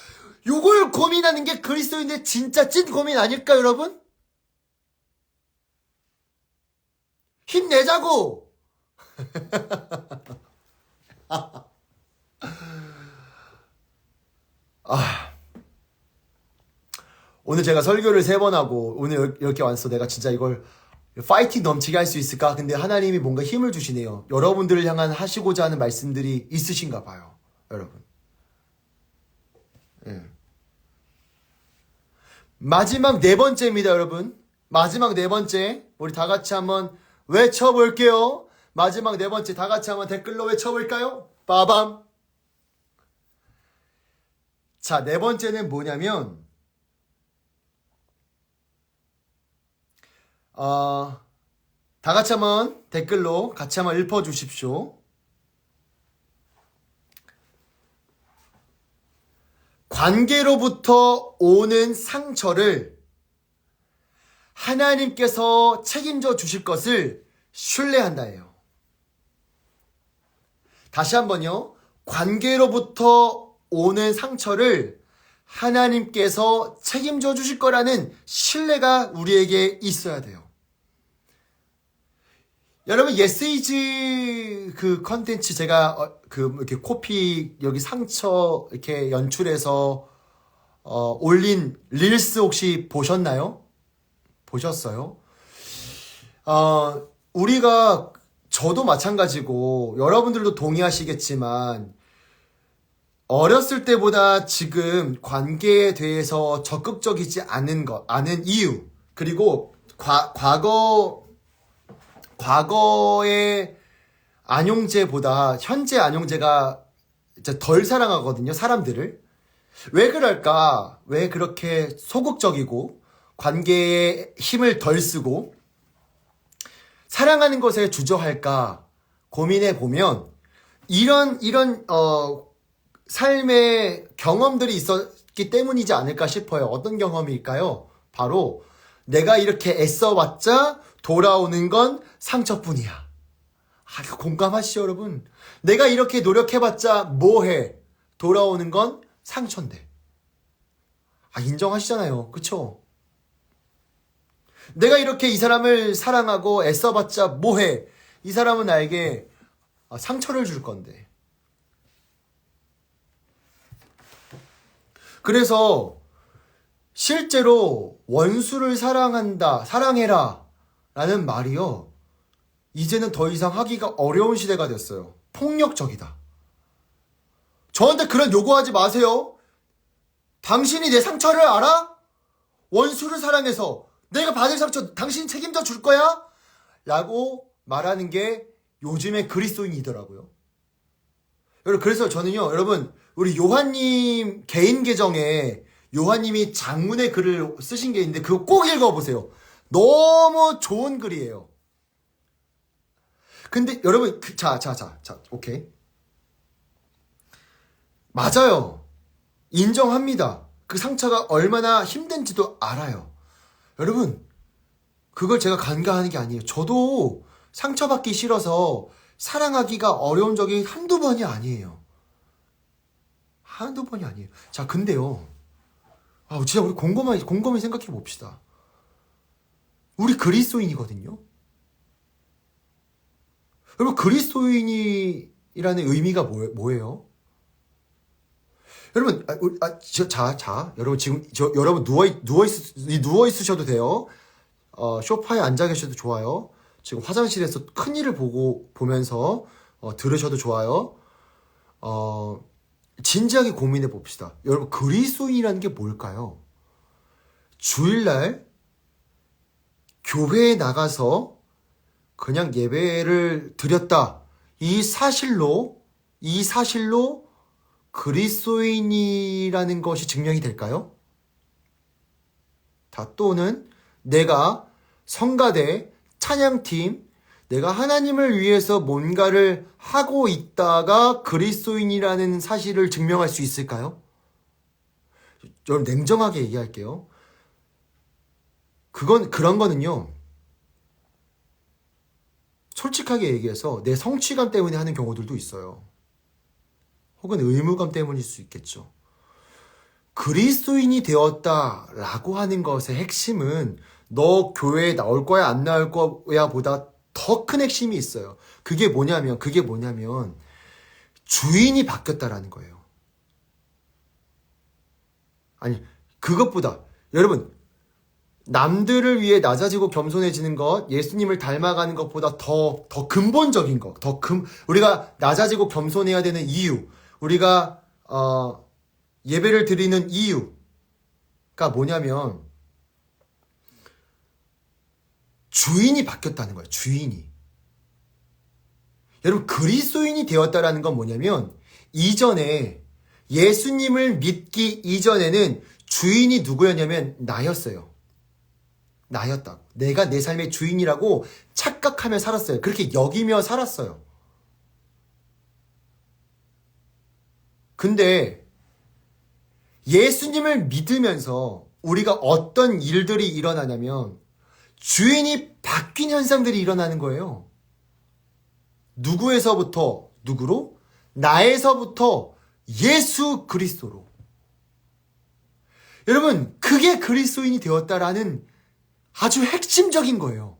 [SPEAKER 1] 요걸 고민하는 게 그리스도인의 진짜 찐 고민 아닐까, 여러분? 힘내자고! 오늘 제가 설교를 3번 하고 오늘 이렇게 왔어. 내가 진짜 이걸 파이팅 넘치게 할 수 있을까? 근데 하나님이 뭔가 힘을 주시네요. 여러분들을 향한 하시고자 하는 말씀들이 있으신가 봐요. 여러분. 예. 마지막 4번째입니다, 여러분. 마지막 4번째. 우리 다 같이 한번 외쳐볼게요. 마지막 4번째 다 같이 한번 댓글로 외쳐볼까요? 빠밤. 자, 4번째는 뭐냐면 다 같이 한번 댓글로 같이 한번 읊어주십시오. 관계로부터 오는 상처를 하나님께서 책임져 주실 것을 신뢰한다예요. 다시 한번요. 관계로부터 오는 상처를 하나님께서 책임져 주실 거라는 신뢰가 우리에게 있어야 돼요. 여러분, 예스이즈 그 컨텐츠 제가 이렇게 코피 여기 상처 이렇게 연출해서 올린 릴스 혹시 보셨나요? 보셨어요? 우리가 저도 마찬가지고 여러분들도 동의하시겠지만 어렸을 때보다 지금 관계에 대해서 적극적이지 않은 이유, 그리고 과거의 안용제보다 현재 안용제가 이제 덜 사랑하거든요, 사람들을. 왜 그럴까? 왜 그렇게 소극적이고 관계에 힘을 덜 쓰고 사랑하는 것에 주저할까 고민해 보면 이런 삶의 경험들이 있었기 때문이지 않을까 싶어요. 어떤 경험일까요? 바로 내가 이렇게 애써봤자 돌아오는 건 상처뿐이야. 공감하시죠, 여러분? 내가 이렇게 노력해봤자 뭐해? 돌아오는 건 상처인데. 인정하시잖아요. 그쵸? 내가 이렇게 이 사람을 사랑하고 애써봤자 뭐해? 이 사람은 나에게 상처를 줄 건데. 그래서 실제로 원수를 사랑해라 라는 말이요, 이제는 더 이상 하기가 어려운 시대가 됐어요. 폭력적이다. 저한테 그런 요구하지 마세요. 당신이 내 상처를 알아? 원수를 사랑해서 내가 받을 상처 당신이 책임져 줄 거야? 라고 말하는 게 요즘의 그리스도인이더라고요. 여러분, 그래서 저는요, 여러분, 우리 요한님 개인 계정에 요한님이 장문의 글을 쓰신 게 있는데 그거 꼭 읽어보세요. 너무 좋은 글이에요. 근데 여러분, 오케이. 맞아요. 인정합니다. 그 상처가 얼마나 힘든지도 알아요. 여러분, 그걸 제가 간과하는 게 아니에요. 저도 상처받기 싫어서 사랑하기가 어려운 적이 한두 번이 아니에요. 한두 번이 아니에요. 자, 근데요. 진짜 우리 곰곰이 생각해 봅시다. 우리 그리스도인이거든요. 여러분, 그리스도인이라는 의미가 뭐예요? 여러분, 여러분 지금 여러분 누워 있으셔도 돼요. 소파에 앉아 계셔도 좋아요. 지금 화장실에서 큰 일을 보면서 들으셔도 좋아요. 진지하게 고민해 봅시다. 여러분, 그리스도인이라는 게 뭘까요? 주일날 교회에 나가서 그냥 예배를 드렸다. 이 사실로 그리스도인이라는 것이 증명이 될까요? 또는 내가 성가대, 찬양팀, 내가 하나님을 위해서 뭔가를 하고 있다가 그리스도인이라는 사실을 증명할 수 있을까요? 좀 냉정하게 얘기할게요. 그런 거는요, 솔직하게 얘기해서 내 성취감 때문에 하는 경우들도 있어요. 혹은 의무감 때문일 수 있겠죠. 그리스도인이 되었다라고 하는 것의 핵심은 너 교회에 나올 거야 안 나올 거야 보다 더 큰 핵심이 있어요. 그게 뭐냐면 주인이 바뀌었다라는 거예요. 아니, 그것보다 여러분, 남들을 위해 낮아지고 겸손해지는 것, 예수님을 닮아가는 것보다 더 근본적인 것, 우리가 낮아지고 겸손해야 되는 이유, 우리가 예배를 드리는 이유가 뭐냐면 주인이 바뀌었다는 거예요. 주인이. 여러분, 그리스도인이 되었다라는 건 뭐냐면 이전에 예수님을 믿기 이전에는 주인이 누구였냐면 나였어요. 나였다. 내가 내 삶의 주인이라고 착각하며 살았어요. 그렇게 여기며 살았어요. 근데 예수님을 믿으면서 우리가 어떤 일들이 일어나냐면 주인이 바뀐 현상들이 일어나는 거예요. 누구에서부터 누구로? 나에서부터 예수 그리스도로. 여러분, 그게 그리스도인이 되었다라는 아주 핵심적인 거예요.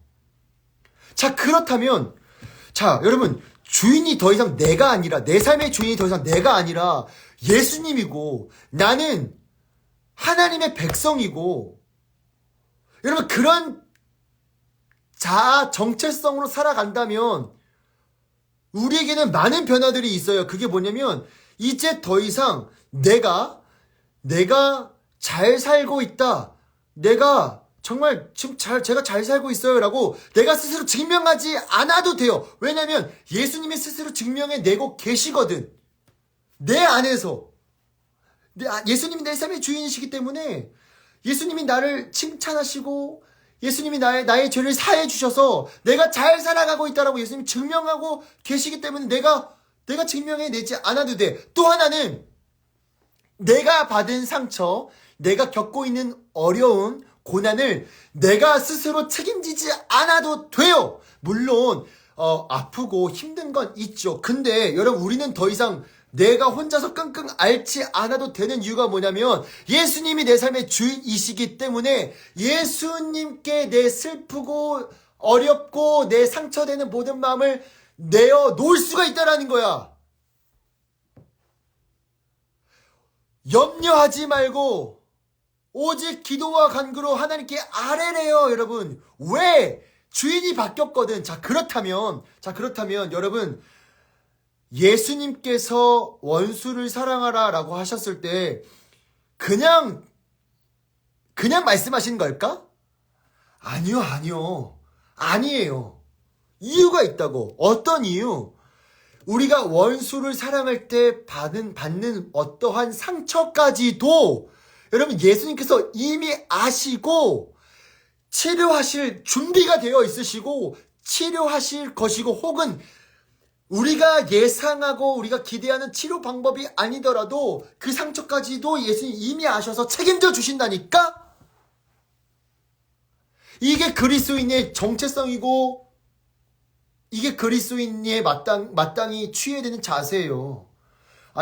[SPEAKER 1] 그렇다면 여러분, 주인이 더 이상 내가 아니라, 내 삶의 주인이 더 이상 내가 아니라 예수님이고 나는 하나님의 백성이고, 여러분, 그런 자아 정체성으로 살아간다면 우리에게는 많은 변화들이 있어요. 그게 뭐냐면 이제 더 이상 내가 잘 살고 있다. 내가 정말 지금 제가 잘 살고 있어요 라고 내가 스스로 증명하지 않아도 돼요. 왜냐면 예수님이 스스로 증명해내고 계시거든. 내 안에서. 예수님이 내 삶의 주인이시기 때문에 예수님이 나를 칭찬하시고 예수님이 나의 죄를 사해 주셔서 내가 잘 살아가고 있다라고 예수님이 증명하고 계시기 때문에 내가 증명해내지 않아도 돼. 또 하나는 내가 받은 상처, 내가 겪고 있는 어려움, 고난을 내가 스스로 책임지지 않아도 돼요. 물론 아프고 힘든 건 있죠. 근데 여러분, 우리는 더 이상 내가 혼자서 끙끙 앓지 않아도 되는 이유가 뭐냐면 예수님이 내 삶의 주인이시기 때문에 예수님께 내 슬프고 어렵고 내 상처되는 모든 마음을 내어 놓을 수가 있다라는 거야. 염려하지 말고 오직 기도와 간구로 하나님께 아뢰래요. 여러분, 왜? 주인이 바뀌었거든. 그렇다면 여러분, 예수님께서 원수를 사랑하라 라고 하셨을 때 그냥 말씀하신 걸까? 아니에요. 이유가 있다고. 어떤 이유? 우리가 원수를 사랑할 때 받는 어떠한 상처까지도 여러분, 예수님께서 이미 아시고 치료하실 준비가 되어 있으시고 치료하실 것이고, 혹은 우리가 예상하고 우리가 기대하는 치료 방법이 아니더라도 그 상처까지도 예수님 이미 아셔서 책임져 주신다니까? 이게 그리스도인의 정체성이고 이게 그리스도인의 마땅히 취해야 되는 자세예요.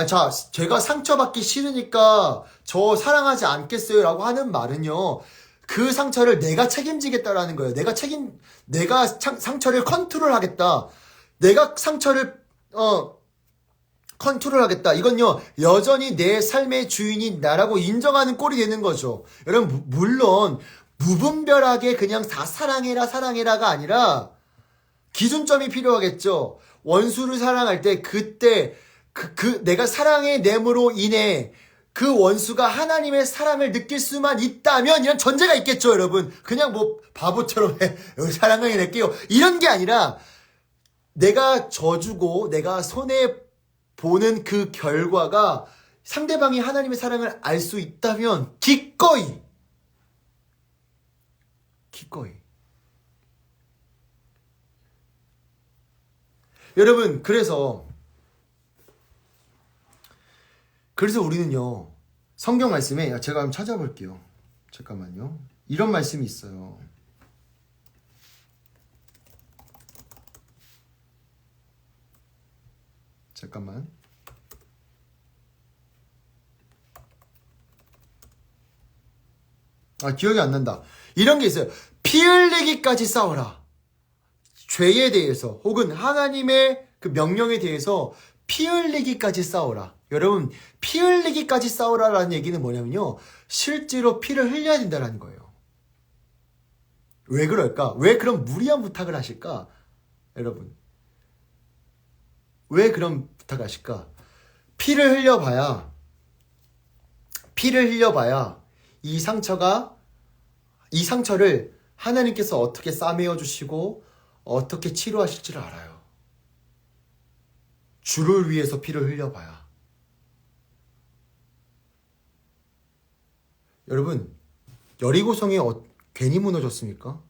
[SPEAKER 1] 자, 제가 상처받기 싫으니까 저 사랑하지 않겠어요 라고 하는 말은요, 그 상처를 내가 책임지겠다라는 거예요. 내가 상처를 컨트롤하겠다. 내가 상처를, 컨트롤하겠다. 이건요, 여전히 내 삶의 주인이 나라고 인정하는 꼴이 되는 거죠. 여러분, 물론, 무분별하게 그냥 다 사랑해라가 아니라, 기준점이 필요하겠죠. 원수를 사랑할 때, 그때, 내가 사랑의 내므로 인해, 그 원수가 하나님의 사랑을 느낄 수만 있다면, 이런 전제가 있겠죠, 여러분. 그냥 뭐, 바보처럼, 사랑을 낼게요. 이런 게 아니라, 내가 져주고 내가 손해보는 그 결과가 상대방이 하나님의 사랑을 알 수 있다면 기꺼이 여러분, 그래서 우리는요, 성경 말씀에 제가 한번 찾아볼게요. 잠깐만요. 이런 말씀이 있어요. 잠깐만. 기억이 안 난다. 이런 게 있어요. 피 흘리기까지 싸워라. 죄에 대해서 혹은 하나님의 그 명령에 대해서 피 흘리기까지 싸워라. 여러분, 피 흘리기까지 싸우라라는 얘기는 뭐냐면요, 실제로 피를 흘려야 된다는 거예요. 왜 그럴까? 왜 그런 무리한 부탁을 하실까? 여러분, 왜 그런 부탁을 하실까? 피를 흘려봐야 이 상처를 하나님께서 어떻게 싸매어 주시고 어떻게 치료하실지를 알아요. 주를 위해서 피를 흘려봐야. 여러분, 여리고성이 괜히 무너졌습니까?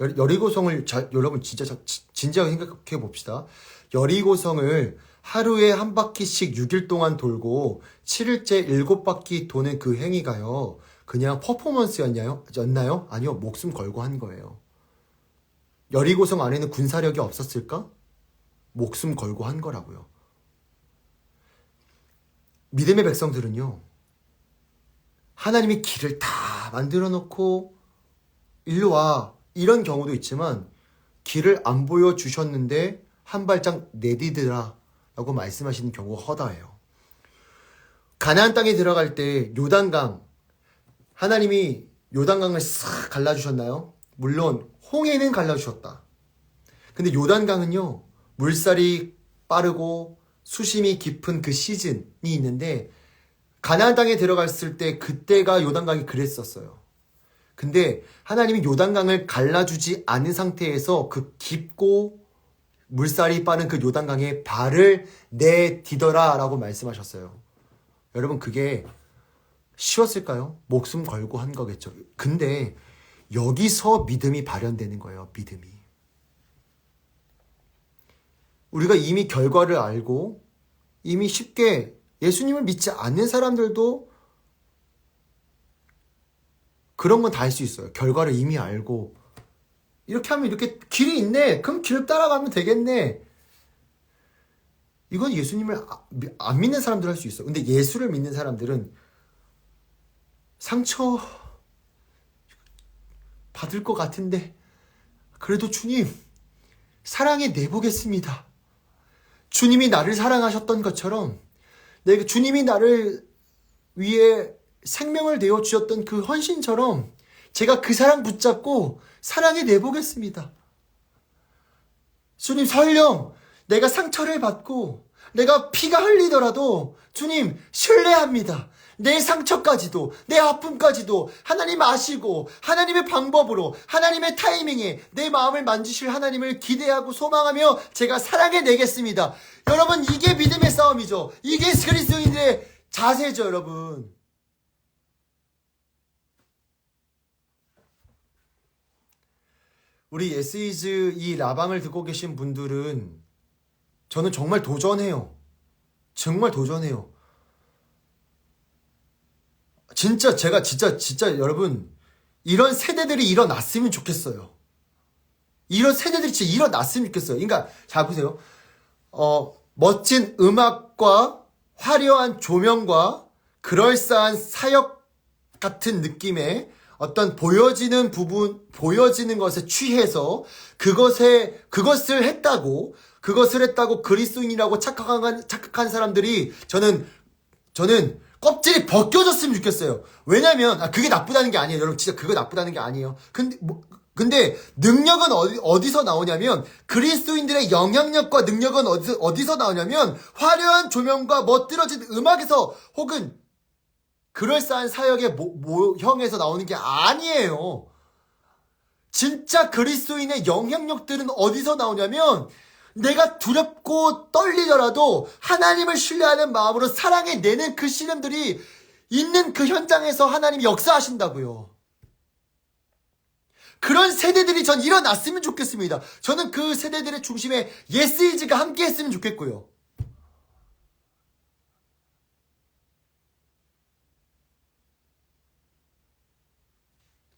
[SPEAKER 1] 여리고성을 여러분 진지하게 생각해 봅시다. 여리고성을 하루에 한 바퀴씩 6일 동안 돌고 7일째 7바퀴 도는 그 행위가요, 그냥 퍼포먼스였나요? 아니요, 목숨 걸고 한 거예요. 여리고성 안에는 군사력이 없었을까? 목숨 걸고 한 거라고요. 믿음의 백성들은요, 하나님이 길을 다 만들어 놓고 일로 와, 이런 경우도 있지만 길을 안 보여주셨는데 한 발짝 내디드라 라고 말씀하시는 경우가 허다해요. 가나안 땅에 들어갈 때 요단강, 하나님이 요단강을 싹 갈라주셨나요? 물론 홍해는 갈라주셨다. 근데 요단강은요, 물살이 빠르고 수심이 깊은 그 시즌이 있는데, 가나안 땅에 들어갔을 때 그때가 요단강이 그랬었어요. 근데 하나님이 요단강을 갈라주지 않은 상태에서 그 깊고 물살이 빠른 그 요단강에 발을 내디뎌라 라고 말씀하셨어요. 여러분, 그게 쉬웠을까요? 목숨 걸고 한 거겠죠. 근데 여기서 믿음이 발현되는 거예요. 믿음이. 우리가 이미 결과를 알고 이미 쉽게 예수님을 믿지 않는 사람들도 그런 건 다 할 수 있어요. 결과를 이미 알고, 이렇게 하면 이렇게 길이 있네, 그럼 길 따라가면 되겠네. 이건 예수님을 안 믿는 사람들 할 수 있어. 근데 예수를 믿는 사람들은 상처 받을 것 같은데 그래도 주님 사랑해 내보겠습니다. 주님이 나를 사랑하셨던 것처럼, 주님이 나를 위해 생명을 내어 주셨던 그 헌신처럼 제가 그 사랑 붙잡고 사랑해 내보겠습니다. 주님, 설령 내가 상처를 받고 내가 피가 흘리더라도 주님 신뢰합니다. 내 상처까지도, 내 아픔까지도 하나님 아시고 하나님의 방법으로, 하나님의 타이밍에 내 마음을 만지실 하나님을 기대하고 소망하며 제가 사랑해 내겠습니다. 여러분, 이게 믿음의 싸움이죠. 이게 그리스도인들의 자세죠, 여러분. 우리 예스이즈 이 라방을 듣고 계신 분들은 저는 정말 도전해요. 정말 도전해요. 진짜 제가 진짜 여러분 이런 세대들이 일어났으면 좋겠어요. 이런 세대들이 진짜 일어났으면 좋겠어요. 그러니까 잘 보세요. 멋진 음악과 화려한 조명과 그럴싸한 사역 같은 느낌의 어떤 보여지는 것에 취해서 그것을 했다고 그리스도인이라고 착각한 사람들이 저는 껍질이 벗겨졌으면 좋겠어요. 왜냐면, 그게 나쁘다는 게 아니에요. 여러분, 진짜 그거 나쁘다는 게 아니에요. 근데 능력은 어디서 나오냐면, 그리스도인들의 영향력과 능력은 어디서 나오냐면, 화려한 조명과 멋들어진 음악에서 혹은 그럴싸한 사역의 모형에서 나오는 게 아니에요. 진짜 그리스도인의 영향력들은 어디서 나오냐면, 내가 두렵고 떨리더라도 하나님을 신뢰하는 마음으로 사랑해내는 그 신음들이 있는 그 현장에서 하나님이 역사하신다고요. 그런 세대들이 전 일어났으면 좋겠습니다. 저는 그 세대들의 중심에 예스이즈가 함께 했으면 좋겠고요.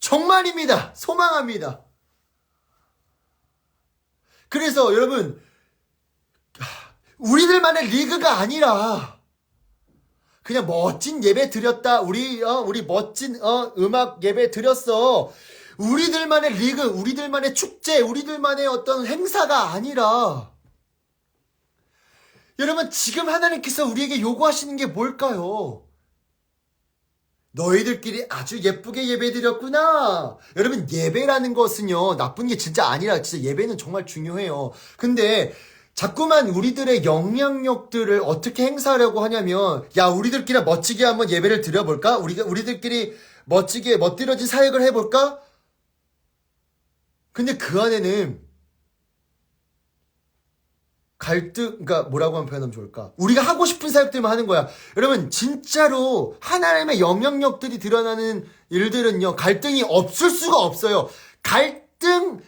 [SPEAKER 1] 정말입니다. 소망합니다. 그래서 여러분, 우리들만의 리그가 아니라 그냥 멋진 예배 드렸다. 우리 멋진 음악 예배 드렸어. 우리들만의 리그, 우리들만의 축제, 우리들만의 어떤 행사가 아니라 여러분 지금 하나님께서 우리에게 요구하시는 게 뭘까요? 너희들끼리 아주 예쁘게 예배 드렸구나. 여러분 예배라는 것은요 나쁜 게 진짜 아니라 진짜 예배는 정말 중요해요. 근데 자꾸만 우리들의 영향력들을 어떻게 행사하려고 하냐면 야 우리들끼리 멋지게 한번 예배를 드려볼까? 우리들끼리 멋지게 멋들어진 사역을 해볼까? 근데 그 안에는 그러니까 뭐라고 하면 표현하면 좋을까? 우리가 하고 싶은 사역들만 하는 거야. 여러분 진짜로 하나님의 영향력들이 드러나는 일들은요 갈등이 없을 수가 없어요. 갈등은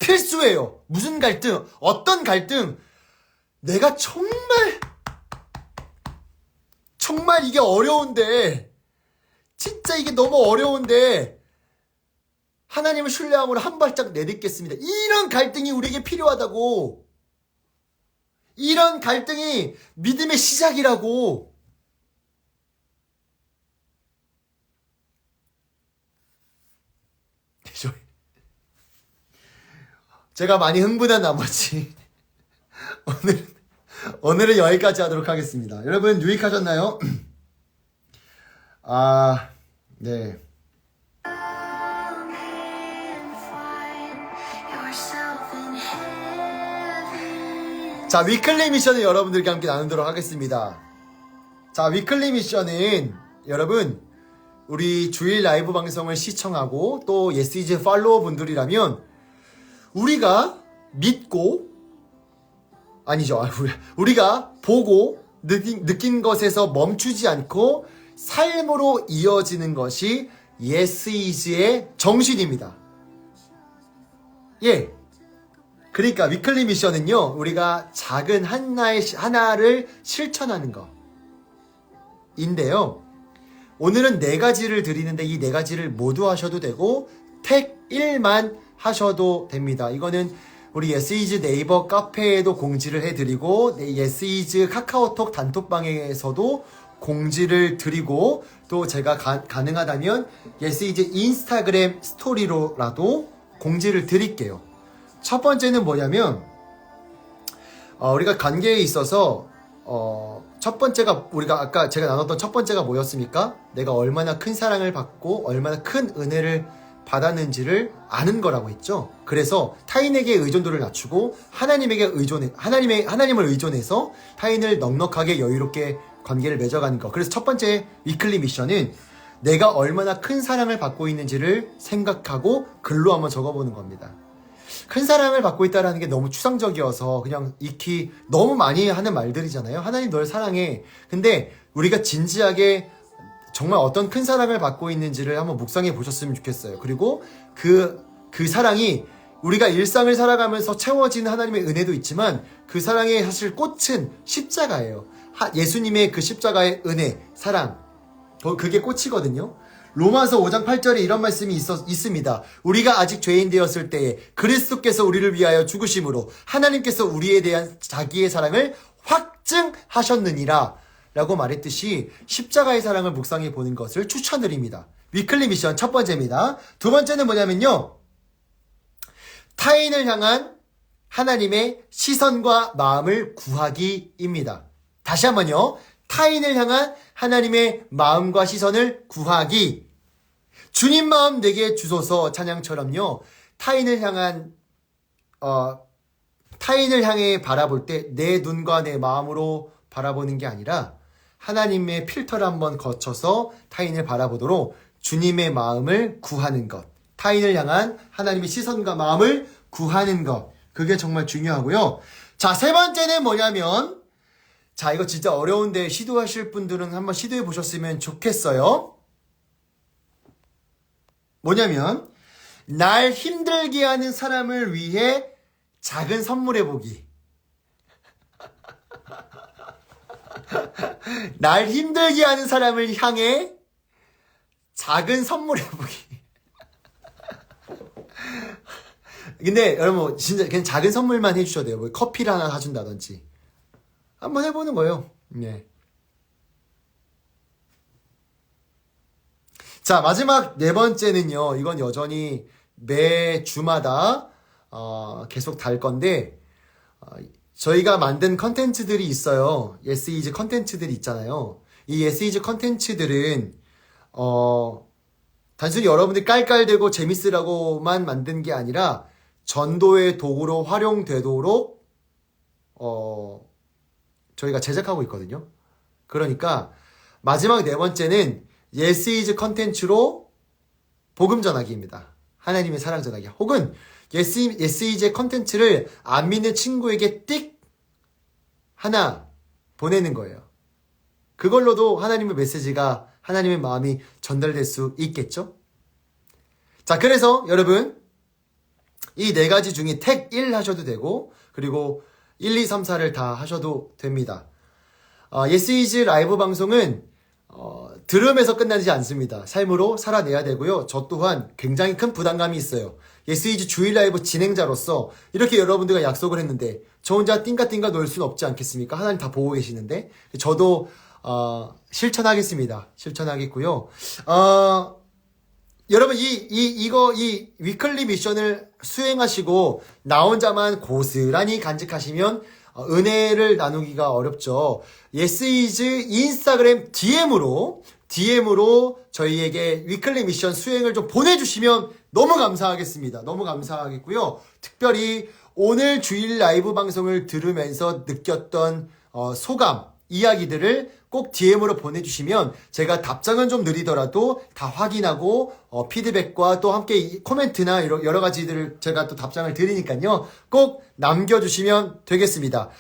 [SPEAKER 1] 필수예요. 무슨 갈등? 어떤 갈등? 내가 정말 이게 어려운데 진짜 이게 너무 어려운데 하나님을 신뢰함으로 한 발짝 내딛겠습니다. 이런 갈등이 우리에게 필요하다고. 이런 갈등이 믿음의 시작이라고. 제가 많이 흥분한 나머지 오늘은 여기까지 하도록 하겠습니다. 여러분 유익하셨나요? 네. 자, 위클리 미션을 여러분들과 함께 나누도록 하겠습니다. 자, 위클리 미션은 여러분 우리 주일 라이브 방송을 시청하고 또 예스이즈 팔로워 분들이라면 우리가 믿고 우리가 보고 느낀 것에서 멈추지 않고 삶으로 이어지는 것이 예스이즈의 정신입니다. 예. 그러니까 위클리 미션은요 우리가 작은 하나를 실천하는 거인데요. 오늘은 4가지를 드리는데 이 4가지를 모두 하셔도 되고 택 1만 하셔도 됩니다. 이거는 우리 예스이즈 네이버 카페에도 공지를 해드리고 예스이즈 카카오톡 단톡방에서도 공지를 드리고 또 제가 가능하다면 예스이즈 인스타그램 스토리로라도 공지를 드릴게요. 첫 번째는 뭐냐면 우리가 관계에 있어서 첫 번째가 우리가 아까 제가 나눴던 첫 번째가 뭐였습니까? 내가 얼마나 큰 사랑을 받고 얼마나 큰 은혜를 받았는지를 아는 거라고 했죠. 그래서 타인에게 의존도를 낮추고 하나님을 의존해서 타인을 넉넉하게 여유롭게 관계를 맺어가는 거. 그래서 첫 번째 위클리 미션은 내가 얼마나 큰 사랑을 받고 있는지를 생각하고 글로 한번 적어보는 겁니다. 큰 사랑을 받고 있다는 게 너무 추상적이어서 그냥 익히 너무 많이 하는 말들이잖아요. 하나님 널 사랑해. 근데 우리가 진지하게 정말 어떤 큰 사랑을 받고 있는지를 한번 묵상해 보셨으면 좋겠어요. 그리고 그 사랑이 우리가 일상을 살아가면서 채워지는 하나님의 은혜도 있지만 그 사랑의 사실 꽃은 십자가예요. 예수님의 그 십자가의 은혜, 사랑, 그게 꽃이거든요. 로마서 5장 8절에 이런 말씀이 있습니다. 우리가 아직 죄인 되었을 때에 그리스도께서 우리를 위하여 죽으심으로 하나님께서 우리에 대한 자기의 사랑을 확증하셨느니라 라고 말했듯이 십자가의 사랑을 묵상해 보는 것을 추천드립니다. 위클리 미션 첫 번째입니다. 두 번째는 뭐냐면요, 타인을 향한 하나님의 시선과 마음을 구하기입니다. 다시 한번요. 타인을 향한 하나님의 마음과 시선을 구하기. 주님 마음 내게 주소서 찬양처럼요. 타인을 향해 바라볼 때 내 눈과 내 마음으로 바라보는 게 아니라 하나님의 필터를 한번 거쳐서 타인을 바라보도록 주님의 마음을 구하는 것. 타인을 향한 하나님의 시선과 마음을 구하는 것. 그게 정말 중요하고요. 자, 세 번째는 뭐냐면, 자, 이거 진짜 어려운데 시도하실 분들은 한번 시도해 보셨으면 좋겠어요. 뭐냐면, 날 힘들게 하는 사람을 위해 작은 선물해 보기. 날 힘들게 하는 사람을 향해 작은 선물해 보기. 근데 여러분 진짜 그냥 작은 선물만 해주셔도 돼요. 뭐 커피를 하나 사준다든지 한번 해보는 거예요. 네. 자, 마지막 네 번째는요. 이건 여전히 매 주마다 계속 달 건데, 저희가 만든 컨텐츠들이 있어요. 예스이즈 컨텐츠들이 있잖아요. 이 예스이즈 컨텐츠들은 단순히 여러분들이 깔깔대고 재밌으라고만 만든 게 아니라 전도의 도구로 활용되도록 저희가 제작하고 있거든요. 그러니까 마지막 네 번째는 예스이즈 컨텐츠로 복음 전하기입니다. 하나님의 사랑 전하기. 혹은 예스이즈 컨텐츠를 안 믿는 친구에게 띡 하나 보내는 거예요. 그걸로도 하나님의 메시지가, 하나님의 마음이 전달될 수 있겠죠? 자, 그래서 여러분 이 네 가지 중에 택 1 하셔도 되고, 그리고 1, 2, 3, 4를 다 하셔도 됩니다. 예스이즈 라이브 방송은 들으면서 끝나지 않습니다. 삶으로 살아내야 되고요. 저 또한 굉장히 큰 부담감이 있어요. 예스이즈 주일 라이브 진행자로서 이렇게 여러분들과 약속을 했는데 저 혼자 띵가띵가 놀 수는 없지 않겠습니까? 하나님 다 보고 계시는데 저도 실천하겠습니다. 실천하겠고요. 여러분 이 위클리 미션을 수행하시고 나 혼자만 고스란히 간직하시면 은혜를 나누기가 어렵죠. 예스이즈 인스타그램 DM으로 저희에게 위클리 미션 수행을 좀 보내주시면 너무 감사하겠습니다. 너무 감사하겠고요. 특별히 오늘 주일 라이브 방송을 들으면서 느꼈던 소감, 이야기들을 꼭 DM으로 보내주시면 제가 답장은 좀 느리더라도 다 확인하고 피드백과 또 함께 코멘트나 여러 가지들을 제가 또 답장을 드리니까요. 꼭 남겨주시면 되겠습니다.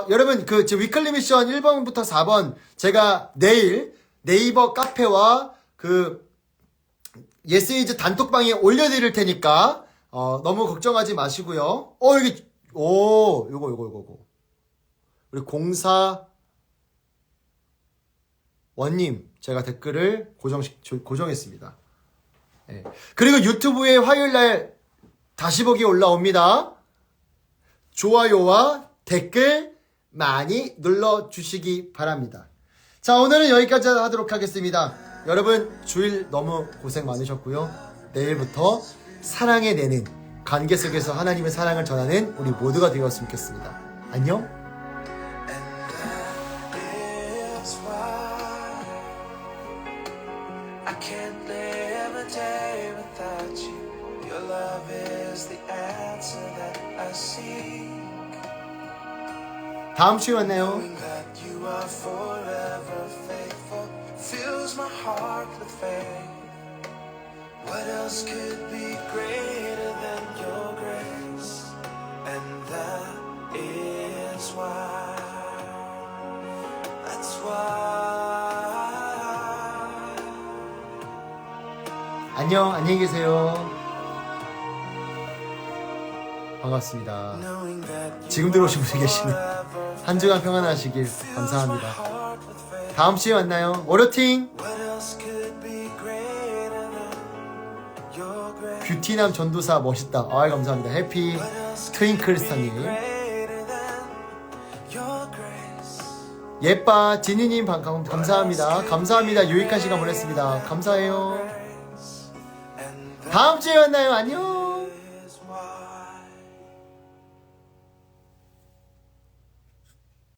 [SPEAKER 1] 여러분 지금 위클리 미션 1번부터 4번 제가 내일 네이버 카페와 예스이즈 단톡방에 올려드릴 테니까 너무 걱정하지 마시고요. 요거 우리 원님 제가 댓글을 고정했습니다. 네. 그리고 유튜브에 화요일날 다시 보기 올라옵니다. 좋아요와 댓글 많이 눌러주시기 바랍니다. 자, 오늘은 여기까지 하도록 하겠습니다. 여러분 주일 너무 고생 많으셨고요. 내일부터 사랑의 내는 관계 속에서 하나님의 사랑을 전하는 우리 모두가 되었으면 좋겠습니다. 안녕. 다음 주에 만나요. What else could be greater than your grace? And that is why. That's why. 안녕, 안녕히 계세요. 반갑습니다. 지금 들어오신 분이 계시네. 한 주간 평안하시길 감사합니다. 다음 주에 만나요. 월요팅! 뷰티남 전도사 멋있다. 아 감사합니다. 해피 트윙클스타님. 예빠 지니님 감사합니다. 감사합니다. 유익한 시간 보냈습니다. 감사해요. 다음 주에 만나요. 안녕.